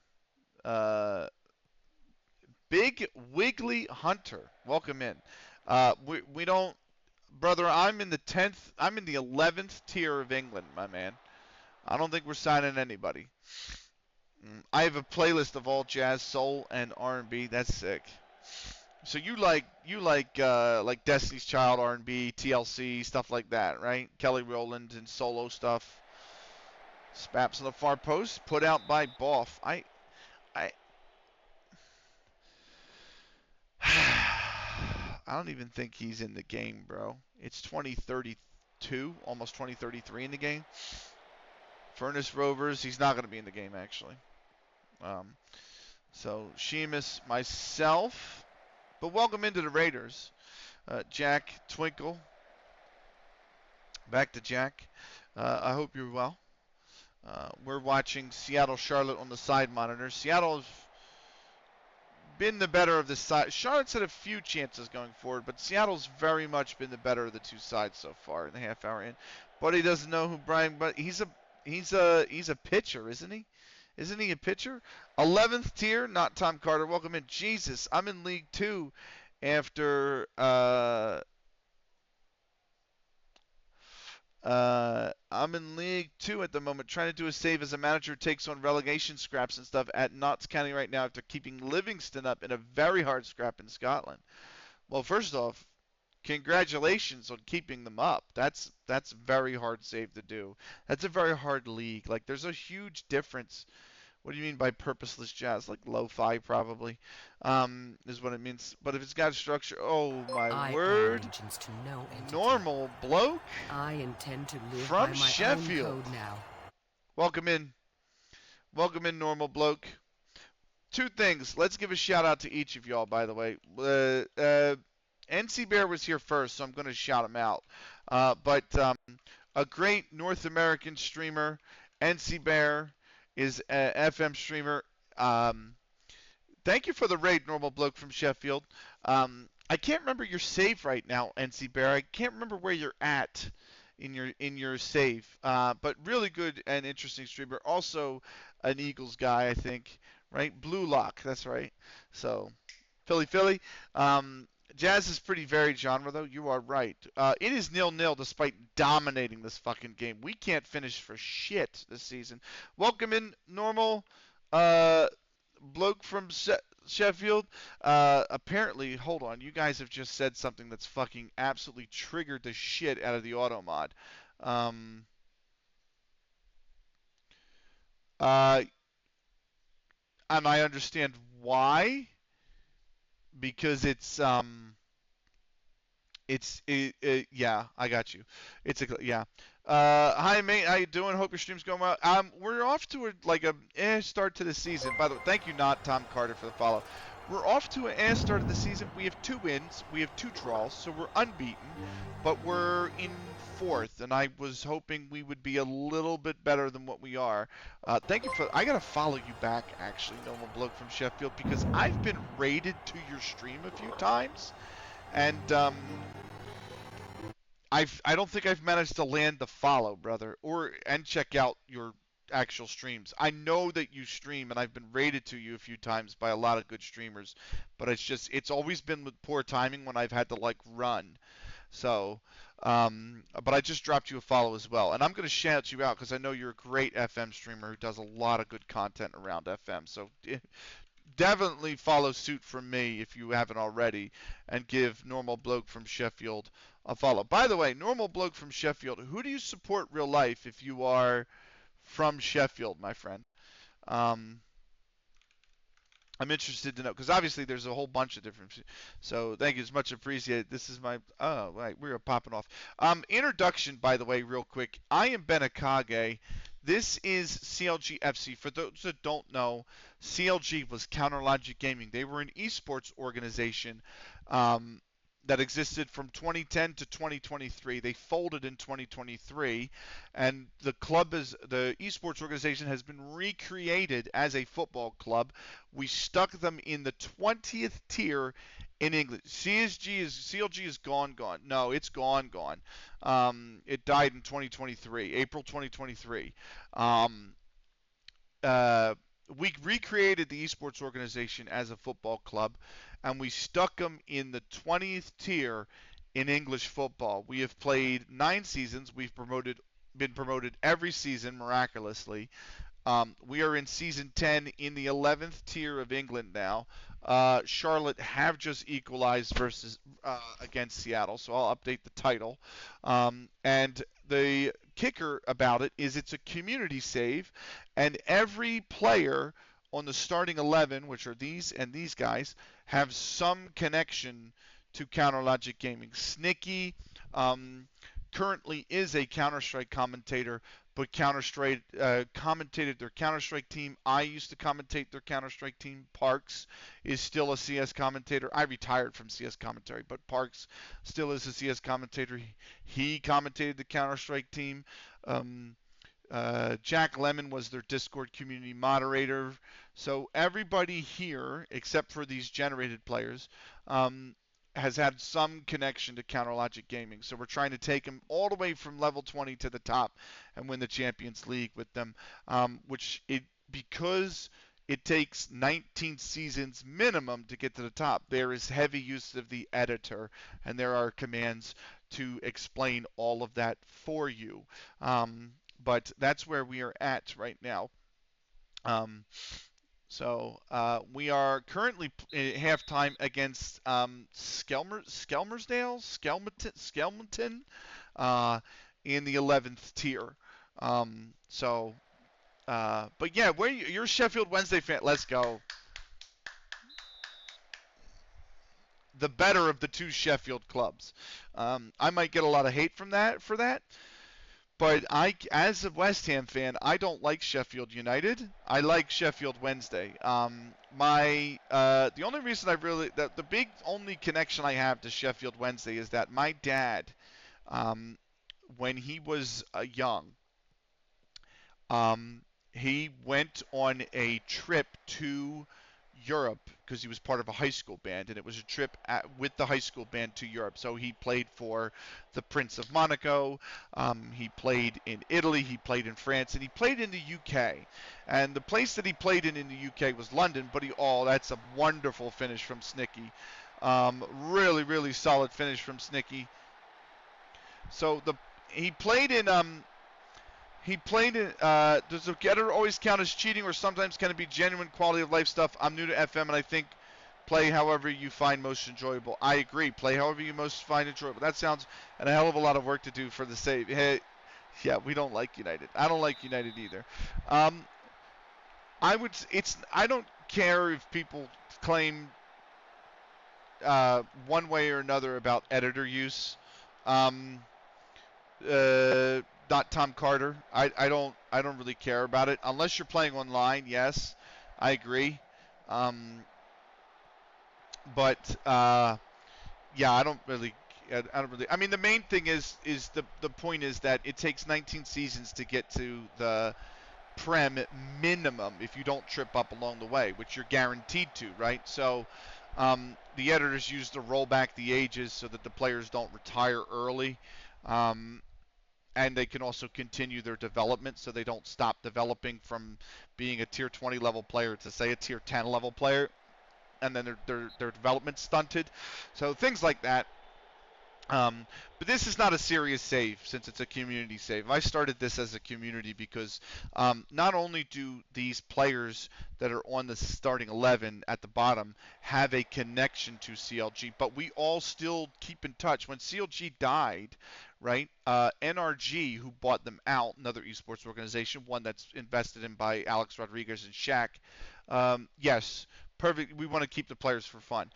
Big Wiggly Hunter. Welcome in. We don't, brother. I'm in the 10th. I'm in the 11th tier of England, my man. I don't think we're signing anybody. I have a playlist of all jazz, soul, and R&B. That's sick. So you like Destiny's Child, R&B, TLC, stuff like that, right? Kelly Rowland and solo stuff. Spaps on the far post, put out by Boff. I don't even think he's in the game, bro. It's 2032, almost 2033 in the game. Furnace Rovers, he's not going to be in the game, actually. So, Sheamus, myself. But welcome into the Raiders. Jack Twinkle. Back to Jack. I hope you're well. We're watching Seattle-Charlotte on the side monitor. Seattle's been the better of the side. Charlotte's had a few chances going forward, but Seattle's very much been the better of the two sides so far in the half hour in. Buddy doesn't know who Brian, but he's a pitcher, isn't he? Isn't he a pitcher? 11th tier, not Tom Carter. Welcome in. Jesus, I'm in League 2 after I'm in League 2 at the moment, trying to do a save as a manager takes on relegation scraps and stuff at Notts County right now after keeping Livingston up in a very hard scrap in Scotland. Well, first off, congratulations on keeping them up. That's a very hard save to do. That's a very hard league. Like, there's a huge difference. What do you mean by purposeless jazz? Like lo-fi, probably, is what it means. But if it's got structure, oh my word! To no Normal bloke. I intend to live from by my Sheffield. own code now. Welcome in, normal bloke. Two things. Let's give a shout out to each of y'all, by the way. NC Bear was here first, so I'm going to shout him out. But a great North American streamer, NC Bear, is an FM streamer. Um, Thank you for the raid, normal bloke from Sheffield. I can't remember your save right now, NC Bear. I can't remember where you're at in your save. But really good and interesting streamer. Also an Eagles guy, I think. Right? Blue Lock. That's right. So Philly, Philly. Um, Jazz is pretty varied genre, though. You are right. It is 0-0 despite dominating this fucking game. We can't finish for shit this season. Welcome in, normal. Uh, Bloke from Sheffield. Apparently, hold on. You guys have just said something that's fucking absolutely triggered the shit out of the auto mod. Um, uh, and I understand why. Because yeah, I got you. Yeah. Hi mate, how you doing? Hope your stream's going well. We're off to a start to the season. By the way, thank you, not Tom Carter, for the follow. We're off to an start of the season. We have 2 wins, we have 2 draws, so we're unbeaten, but we're in fourth, and I was hoping we would be a little bit better than what we are. Thank you for. I gotta follow you back, actually, normal bloke from Sheffield, because I've been raided to your stream a few times, and I don't think I've managed to land the follow, brother, and check out your actual streams. I know that you stream, and I've been rated to you a few times by a lot of good streamers, but it's always been with poor timing when I've had to like run. So, but I just dropped you a follow as well, and I'm gonna shout you out because I know you're a great FM streamer who does a lot of good content around FM. So definitely follow suit from me if you haven't already, and give normal bloke from Sheffield a follow. By the way, normal bloke from Sheffield, who do you support real life if you are from Sheffield, my friend? Um, I'm interested to know because obviously there's a whole bunch of different. So thank you, it's much appreciated. This is my right, we're popping off. Introduction, by the way, real quick. I am Benakage. This is CLG FC. For those that don't know, CLG was Counter Logic Gaming. They were an esports organization um, that existed from 2010 to 2023. They folded in 2023, and the esports organization has been recreated as a football club. We stuck them in the 20th tier in England. CLG is gone. No, it's gone. It died in 2023, April 2023. Um, uh, we recreated the esports organization as a football club, and we stuck them in the 20th tier in English football. We have played 9 seasons. Been promoted every season miraculously. We are in season 10 in the 11th tier of England now. Charlotte have just equalized versus against Seattle, so I'll update the title. And the kicker about it is it's a community save, and every player on the starting 11, which are these and these guys, have some connection to Counter Logic Gaming. Snicky currently is a Counter-Strike commentator, but Counter-Strike commentated their Counter-Strike team. I used to commentate their Counter-Strike team. Parks is still a CS commentator. I retired from CS commentary, but Parks still is a CS commentator. He commentated the Counter-Strike team. Um, Jack Lemon was their Discord community moderator. So everybody here, except for these generated players, um, has had some connection to Counter Logic Gaming. So we're trying to take them all the way from level 20 to the top and win the Champions League with them, because it takes 19 seasons minimum to get to the top. There is heavy use of the editor, and there are commands to explain all of that for you. But that's where we are at right now. Um, we are currently at halftime against Skelmerton, in the 11th tier. But yeah, you're a Sheffield Wednesday fan. Let's go. The better of the two Sheffield clubs. I might get a lot of hate for that. But as a West Ham fan, I don't like Sheffield United. I like Sheffield Wednesday. The only reason the big only connection I have to Sheffield Wednesday is that my dad, when he was young, um, He went on a trip to Europe because he was part of a high school band, and it was a trip with the high school band to Europe. So he played for the Prince of Monaco. He played in Italy. He played in France, and he played in the UK. And the place that he played in the UK was London. But that's a wonderful finish from Snicky. Really, really solid finish from Snicky. So he played in does the getter always count as cheating, or sometimes can it be genuine quality of life stuff? I'm new to FM, and I think play however you find most enjoyable. I agree. Play however you most find enjoyable. That sounds and a hell of a lot of work to do for the save. Hey, yeah, we don't like United. I don't like United either. Um, I don't care if people claim one way or another about editor use. Um, not Tom Carter. I don't really care about it unless you're playing online. Yes, I agree. Um, but yeah, I don't really. I don't really. I mean, the main thing is the point is that it takes 19 seasons to get to the Prem minimum if you don't trip up along the way, which you're guaranteed to, right? So the editors use to roll back the ages so that the players don't retire early. Um, and they can also continue their development so they don't stop developing from being a tier 20 level player to say a tier 10 level player, and then their development stunted. So things like that. But this is not a serious save since it's a community save. I started this as a community because not only do these players that are on the starting 11 at the bottom have a connection to CLG, but we all still keep in touch. When CLG died, right, NRG, who bought them out, another esports organization, one that's invested in by Alex Rodriguez and Shaq, yes, perfect. We want to keep the players for fun.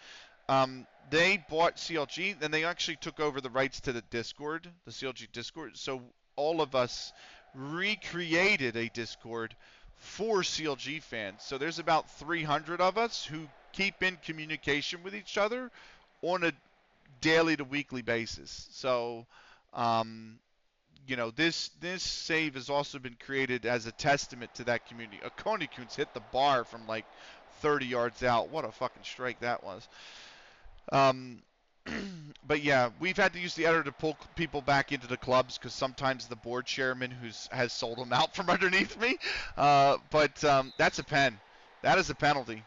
They bought CLG, and they actually took over the rights to the Discord, the CLG Discord. So all of us recreated a Discord for CLG fans. So there's about 300 of us who keep in communication with each other on a daily to weekly basis. So, this save has also been created as a testament to that community. Okonikuns hit the bar from like 30 yards out. What a fucking strike that was. Um, but yeah, we've had to use the editor to pull people back into the clubs because sometimes the board chairman has sold them out from underneath me. But that's a pen. That is a penalty.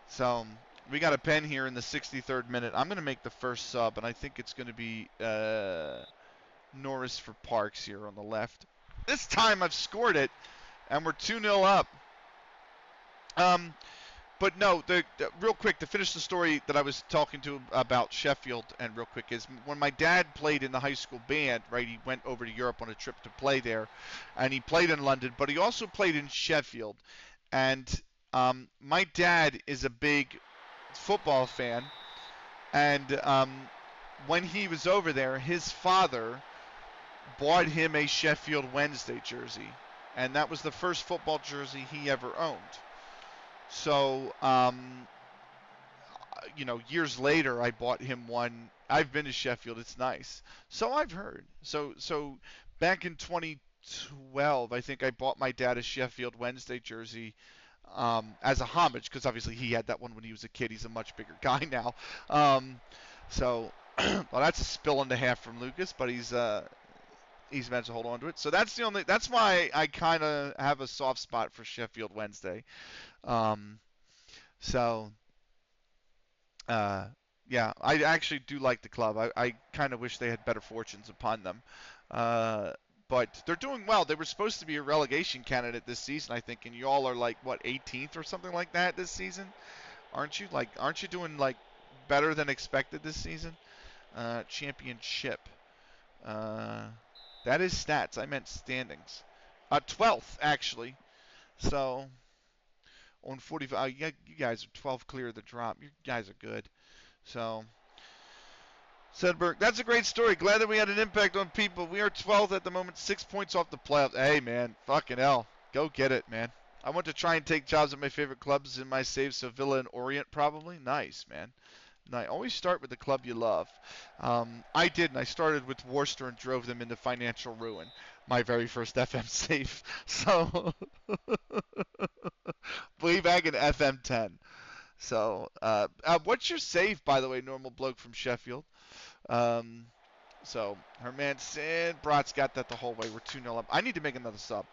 So we got a pen here in the 63rd minute. I'm going to make the first sub, and I think it's going to be Norris for Parks here on the left. This time I've scored it, and we're 2-0 up. But no, real quick to finish the story that I was talking to about Sheffield, and real quick is when my dad played in the high school band, right? He went over to Europe on a trip to play there, and he played in London, but he also played in Sheffield. And my dad is a big football fan, and when he was over there, his father bought him a Sheffield Wednesday jersey, and that was the first football jersey he ever owned. So, years later, I bought him one. I've been to Sheffield. It's nice. So I've heard. So back in 2012, I think I bought my dad a Sheffield Wednesday jersey as a homage because obviously he had that one when he was a kid. He's a much bigger guy now. So, well, that's a spill and a half from Lucas, but he's managed to hold on to it. So that's why I kind of have a soft spot for Sheffield Wednesday. Um, so, yeah, I actually do like the club. I kind of wish they had better fortunes upon them. But they're doing well. They were supposed to be a relegation candidate this season, I think, and you all are like, what, 18th or something like that this season? Aren't you? Aren't you doing, better than expected this season? Championship. That is stats. I meant standings. 12th, actually. So, on 45. You guys are 12 clear of the drop. You guys are good. So, Sedberg, that's a great story. Glad that we had an impact on people. We are 12th at the moment, 6 points off the playoffs. Hey, man, fucking hell. Go get it, man. I want to try and take jobs at my favorite clubs in my save, Sevilla and Orient, probably. Nice, man. Nice. Always start with the club you love. I did, and I started with Worcester and drove them into financial ruin. my very first FM save. So way back in FM 10. So what's your save, by the way, normal bloke from Sheffield? Um, So, Hermanson, Brat's got that the whole way. We're 2-0 up. I need to make another sub.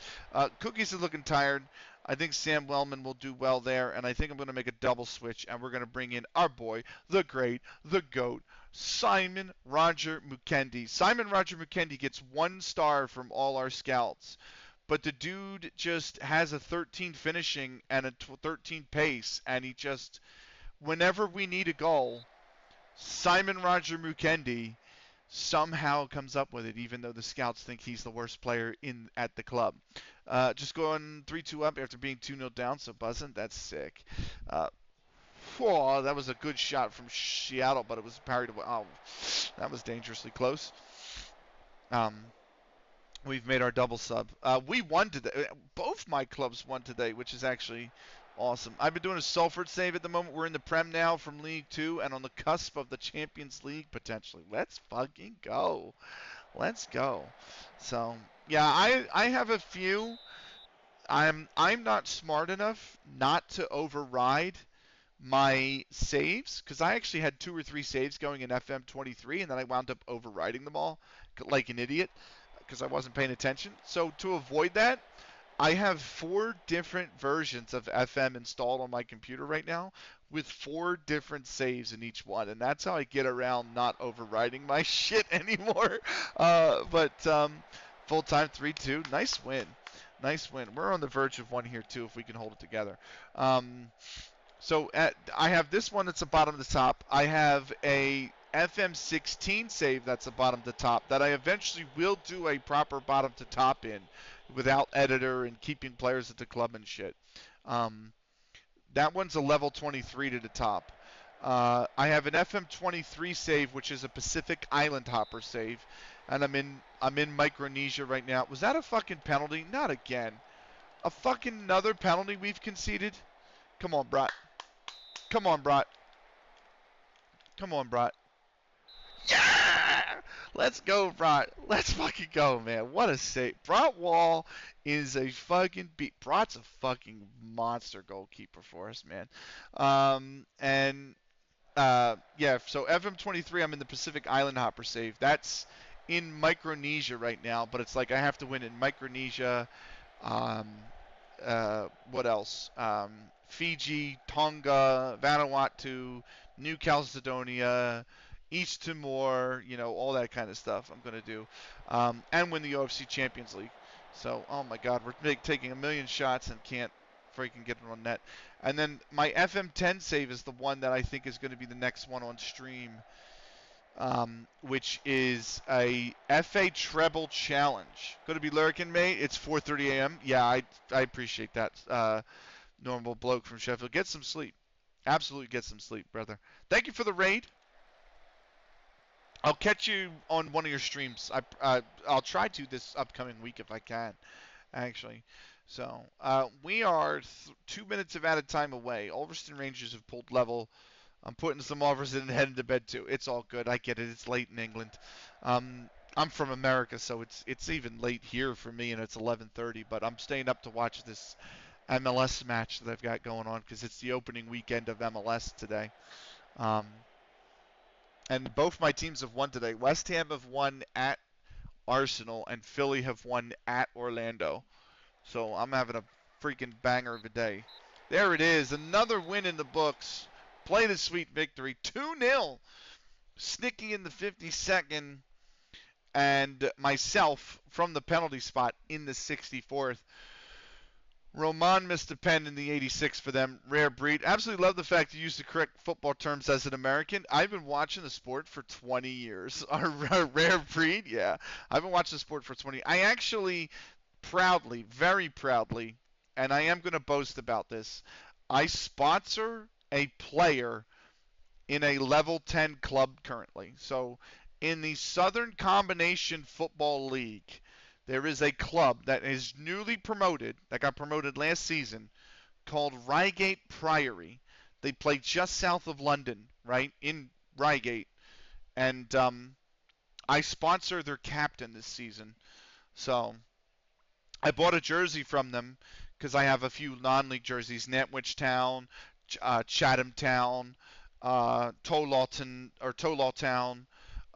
Cookies is looking tired. I think Sam Wellman will do well there, and I think I'm going to make a double switch, and we're going to bring in our boy, the great, the GOAT, Simon Roger Mukendi. Simon Roger Mukendi gets 1 star from all our scouts, but the dude just has a 13 finishing and a 13 pace, and he just, whenever we need a goal, Simon Roger Mukendi somehow comes up with it, even though the scouts think he's the worst player in at the club. Just going 3-2 up after being 2-0 down, so buzzing. That's sick. Uh, that was a good shot from Seattle, but it was parried away. Oh, that was dangerously close. Um, we've made our double sub. We won today. Both my clubs won today, which is actually awesome. I've been doing a Salford save at the moment. We're in the Prem now from League 2 and on the cusp of the Champions League potentially. Let's fucking go. Let's go. So, yeah, I have a few. I'm not smart enough not to override my saves because I actually had 2 or 3 saves going in FM23 and then I wound up overriding them all like an idiot because I wasn't paying attention. So to avoid that, I have 4 different versions of FM installed on my computer right now with 4 different saves in each one, and that's how I get around not overriding my shit anymore. But full time 3-2, nice win, nice win. We're on the verge of one here too if we can hold it together. I have this one that's the bottom of the top. I have a FM16 save that's the bottom to top that I eventually will do a proper bottom to top in without editor and keeping players at the club and shit. That one's a level 23 to the top. I have an FM23 save, which is a Pacific Island hopper save, and I'm in Micronesia right now. Was that a fucking penalty? Not again. A fucking another penalty we've conceded? Come on, Brat. Come on, Brat. Come on, Brat. Yeah! Let's go, Brat. Let's fucking go, man. What a save. Brat Wall is a fucking beat. Brat's a fucking monster goalkeeper for us, man. Yeah, so FM23, I'm in the Pacific Island hopper save. That's in Micronesia right now, but it's like I have to win in Micronesia. What else? Fiji, Tonga, Vanuatu, New Caledonia, East Timor, all that kind of stuff I'm going to do. And win the OFC Champions League. So, oh my God, we're taking a million shots and can't freaking get it on net. And then my FM10 save is the one that I think is going to be the next one on stream, which is a FA Treble Challenge. Going to be lurking, mate. It's 4:30 a.m. Yeah, I appreciate that. Normal bloke from Sheffield. Get some sleep. Absolutely get some sleep, brother. Thank you for the raid. I'll catch you on one of your streams. I'll try to this upcoming week if I can, actually. So we are 2 minutes of added time away. Ulverston Rangers have pulled level. I'm putting some offers in and heading to bed too. It's all good. I get it. It's late in England. I'm from America, so it's even late here for me, and it's 11:30. But I'm staying up to watch this MLS match that I've got going on because it's the opening weekend of MLS today. And both my teams have won today. West Ham have won at Arsenal, and Philly have won at Orlando. So I'm having a freaking banger of a day. There it is. Another win in the books. Play the sweet victory. 2-0. Snicky in the 52nd. And myself from the penalty spot in the 64th. Roman missed a pen in the 86th for them. Rare breed. Absolutely love the fact you use the correct football terms as an American. I've been watching the sport for 20 years. A rare breed? Yeah. I've been watching the sport for 20. I actually proudly, very proudly, and I am going to boast about this, I sponsor a player in a level 10 club currently. So in the Southern Combination Football League, there is a club that is newly promoted, that got promoted last season, called Reigate Priory. They play just south of London, right, in Reigate. And I sponsor their captain this season. So I bought a jersey from them because I have a few non-league jerseys: Nantwich Town, Chatham Town, Tolaw Town,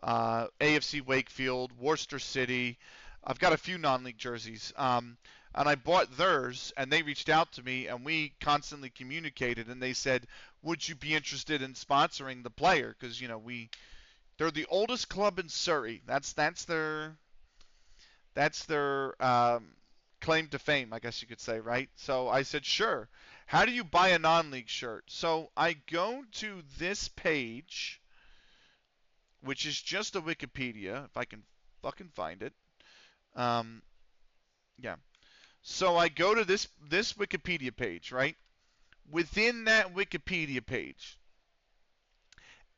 AFC Wakefield, Worcester City. I've got a few non-league jerseys, and I bought theirs, and they reached out to me, and we constantly communicated, and they said, "Would you be interested in sponsoring the player?" Because they're the oldest club in Surrey. That's their claim to fame, I guess you could say, right? So I said, sure. How do you buy a non-league shirt? So I go to this page, which is just a Wikipedia, if I can fucking find it. Um, yeah. So I go to this Wikipedia page, right? Within that Wikipedia page,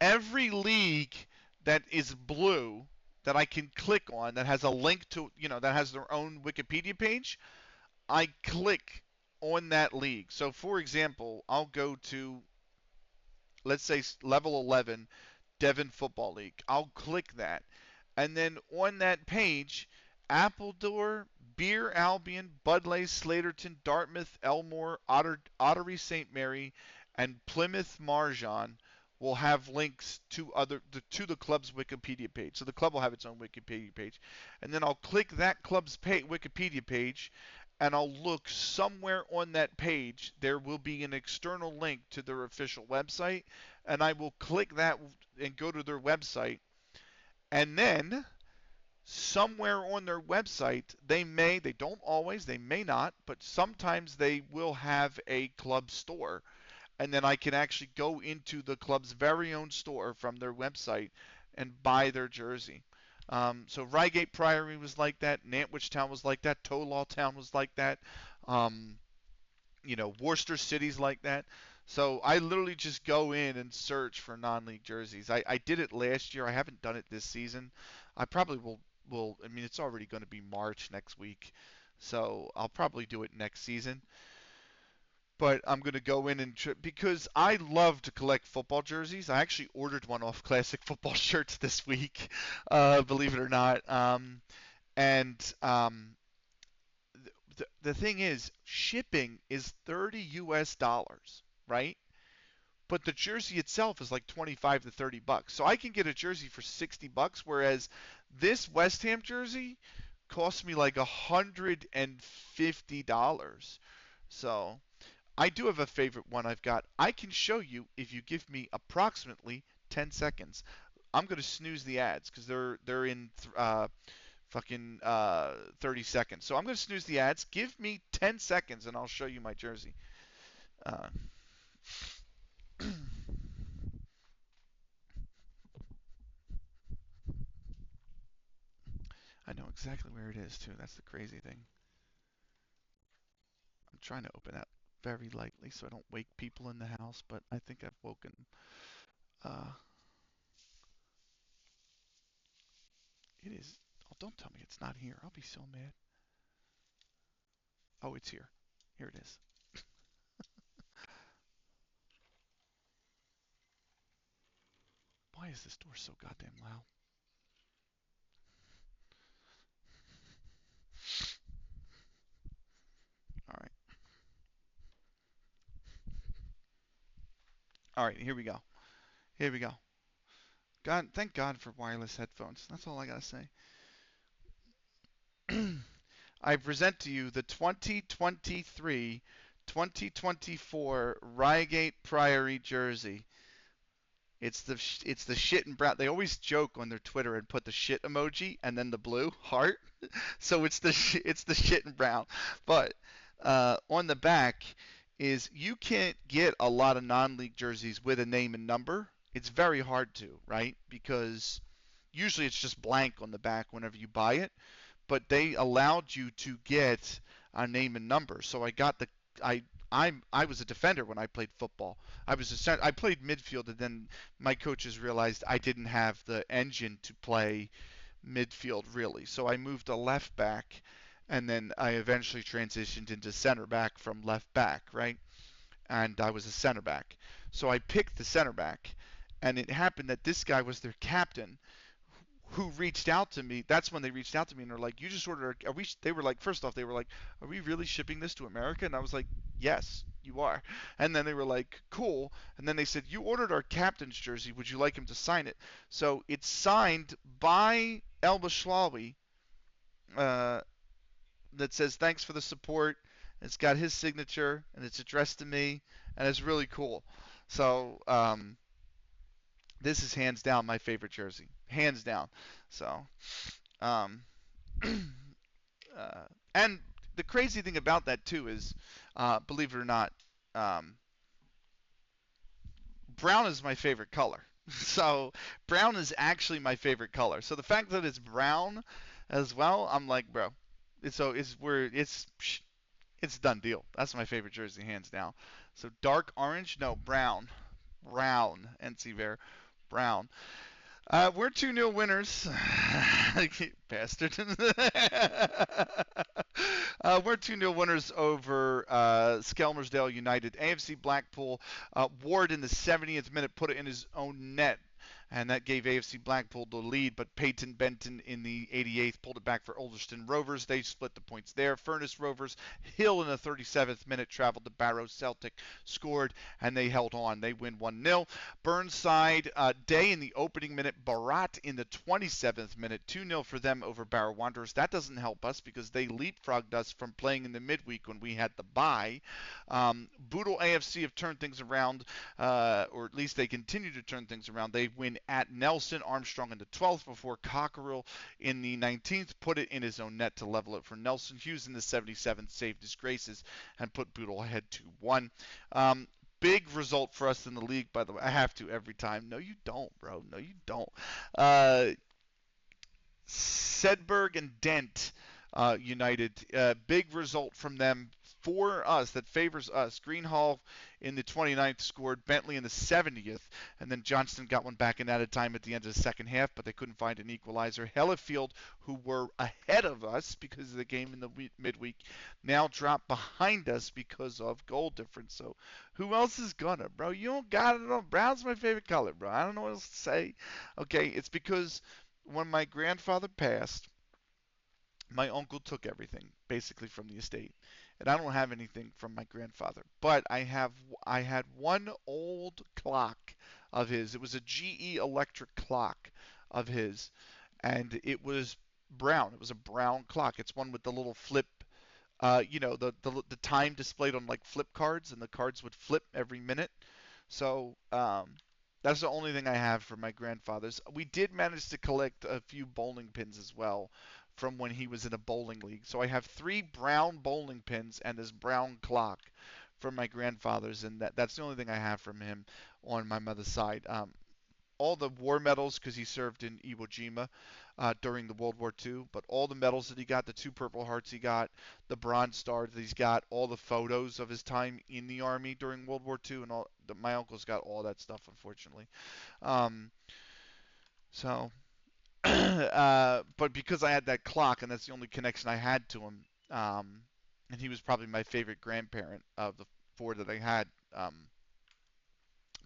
every league that is blue that I can click on that has a link to, that has their own Wikipedia page, I click on that league. So, for example, I'll go to, let's say, level 11, Devon Football League. I'll click that. And then on that page, Appledore, Beer Albion, Budleigh, Slaterton, Dartmouth, Elmore, Ottery St. Mary, and Plymouth Marjan will have links to the club's Wikipedia page. So the club will have its own Wikipedia page. And then I'll click that club's Wikipedia page, and I'll look somewhere on that page. There will be an external link to their official website, and I will click that and go to their website. And then somewhere on their website, they don't always, they may not, but sometimes they will have a club store. And then I can actually go into the club's very own store from their website and buy their jersey. So Reigate Priory was like that. Nantwich Town was like that. Tolaw Town was like that. Um, Worcester City's like that. So I literally just go in and search for non-league jerseys. I did it last year. I haven't done it this season. I probably will. I mean, it's already going to be March next week, so I'll probably do it next season. But I'm going to go in and because I love to collect football jerseys. I actually ordered one off Classic Football Shirts this week, believe it or not. And the thing is, shipping is 30 US dollars, right? But the jersey itself is like 25 to 30 bucks. So I can get a jersey for 60 bucks, whereas this West Ham jersey cost me like $150. So I do have a favorite one I've got. I can show you if you give me approximately 10 seconds. I'm going to snooze the ads because they're in fucking 30 seconds. So I'm going to snooze the ads. Give me 10 seconds and I'll show you my jersey. Uh, I know exactly where it is too. That's the crazy thing. I'm trying to open that very lightly so I don't wake people in the house, but I think I've woken. Uh, it is. Oh, don't tell me it's not here. I'll be so mad. Oh, it's here. Here it is. Why is this door so goddamn loud? All right. All right. Here we go. Here we go. God, thank God for wireless headphones. That's all I gotta say. I present to you the 2023-2024 Reigate Priory jersey. It's the shit and brown. They always joke on their Twitter and put the shit emoji and then the blue heart. So it's the shit and brown. But on the back is you can't get a lot of non-league jerseys with a name and number. It's very hard to, right? Because usually it's just blank on the back whenever you buy it, but they allowed you to get a name and number. So I got the I I was a defender when I played football. I played midfield, and then my coaches realized I didn't have the engine to play midfield really. So I moved to left back, and then I eventually transitioned into center back from left back, right? And I was a center back. So I picked the center back, and it happened that this guy was their captain, who reached out to me. That's when they reached out to me and they're like, "You just ordered? Are we?" They were like, first off, they were like, "Are we really shipping this to America?" And I was like, "Yes, you are." And then they were like, "Cool." And then they said, "You ordered our captain's jersey. Would you like him to sign it?" So it's signed by El Bashlawi. Uh, that says thanks for the support. It's got his signature and it's addressed to me, and it's really cool. So this is hands down my favorite jersey, hands down. So um, and the crazy thing about that too is, believe it or not, um, brown is my favorite color. So brown is actually my favorite color. So the fact that it's brown as well, I'm like, bro. So it's done deal. That's my favorite jersey, hands down. So dark orange, no brown, NC Bear, brown. We're 2-0 winners. Bastard. We're 2-0 winners over Skelmersdale United. AFC Blackpool, Ward in the 70th minute put it in his own net, and that gave AFC Blackpool the lead, but Peyton Benton in the 88th pulled it back for Ulverston Rovers. They split the points there. Furness Rovers, Hill in the 37th minute traveled to Barrow. Celtic scored, and they held on. They win 1-0. Burnside, Day in the opening minute, Barat in the 27th minute, 2-0 for them over Barrow Wanderers. That doesn't help us because they leapfrogged us from playing in the midweek when we had the bye. Boodle AFC have turned things around, or at least they continue to turn things around. They win at Nelson. Armstrong in the 12th before Cockerell in the 19th put it in his own net to level it for Nelson. Hughes in the 77th saved his graces and put Boodle ahead 2-1. Big result for us in the league, by the way. I have to every time. No, you don't, bro. No, you don't. Uh, Sedberg and Dent United. Big result from them for us that favors us. Greenhall in the 29th scored, Bentley in the 70th, and then Johnston got one back in added time at the end of the second half, but they couldn't find an equalizer. Hellifield, who were ahead of us because of the game in the midweek, now dropped behind us because of goal difference. So who else is gonna, bro? You don't got it on. Brown's my favorite color, bro. I don't know what else to say. Okay, it's because when my grandfather passed, my uncle took everything basically from the estate, and I don't have anything from my grandfather. But I had one old clock of his. It was a GE electric clock of his, and it was brown. It was a brown clock. It's one with the little flip. The time displayed on like flip cards, and the cards would flip every minute. So that's the only thing I have for my grandfather's. We did manage to collect a few bowling pins as well from when he was in a bowling league. So I have 3 brown bowling pins and this brown clock from my grandfather's, and that's the only thing I have from him on my mother's side. All the war medals because he served in Iwo Jima during the World War II, but all the medals that he got, the 2 Purple Hearts he got, the Bronze Star that he's got, all the photos of his time in the Army during World War II, and my uncle's got all that stuff, unfortunately. Um, so, but because I had that clock, and that's the only connection I had to him, and he was probably my favorite grandparent of the 4 that I had.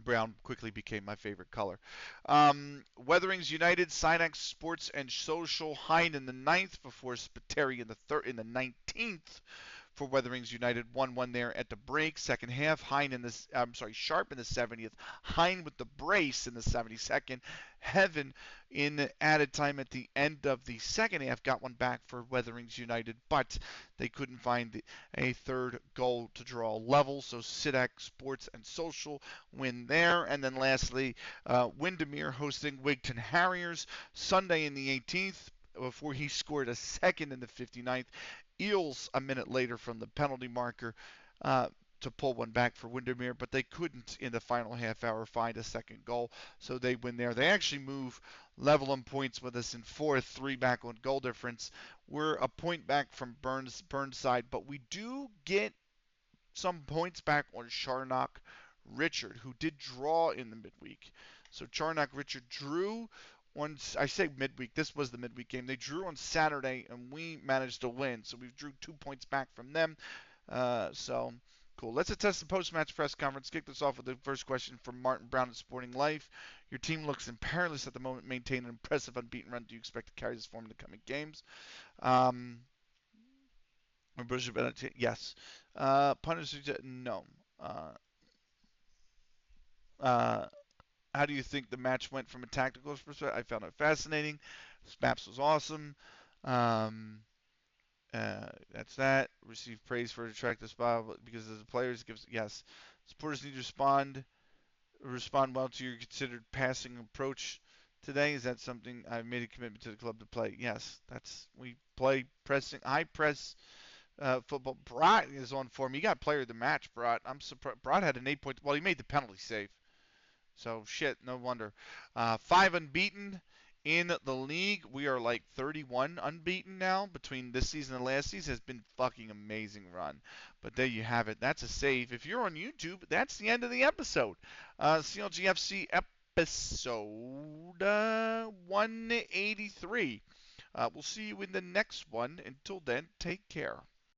Brown quickly became my favorite color. Weatherings United, Sinex Sports and Social, Hine in the 9th before Spiteri in the 19th for Weatherings United. 1-1 there at the break. Second half, Sharp in the 70th. Hine with the brace in the 72nd. Heaven in the added time at the end of the second half got one back for Weatherings United, but they couldn't find a third goal to draw level. So Sidak Sports and Social win there. And then lastly, Windermere hosting Wigton Harriers Sunday in the 18th before he scored a second in the 59th. Eels a minute later from the penalty marker to pull one back for Windermere, but they couldn't in the final half hour find a second goal, so they win there. They actually move level on points with us in 4th, 3 back on goal difference. We're a point back from Burnside, but we do get some points back on Charnock Richard, who did draw in the midweek. So Charnock Richard drew I say midweek. This was the midweek game. They drew on Saturday, and we managed to win. So we drew 2 points back from them. So Cool. Let's attest the post-match press conference. Kick this off with the first question from Martin Brown at Sporting Life. Your team looks perilous at the moment. Maintain an impressive unbeaten run. Do you expect to carry this form in the coming games? Yes. Punters, no. Uh, uh, how do you think the match went from a tactical perspective? I found it fascinating. Maps was awesome. Um, that's that. Receive praise for attractive style because as the players gives yes. Supporters need to respond well to your considered passing approach today. Is that something I made a commitment to the club to play? Yes, we play pressing high press football. Brat is on form. He got player of the match. Brat. I'm surprised. Brat had an 8 point. Well, he made the penalty save. So shit, no wonder. 5 unbeaten in the league. We are like 31 unbeaten now between this season and last season. Has been fucking amazing run. But there you have it. That's a save. If you're on YouTube, that's the end of the episode. CLG FC episode 183. We'll see you in the next one. Until then, take care.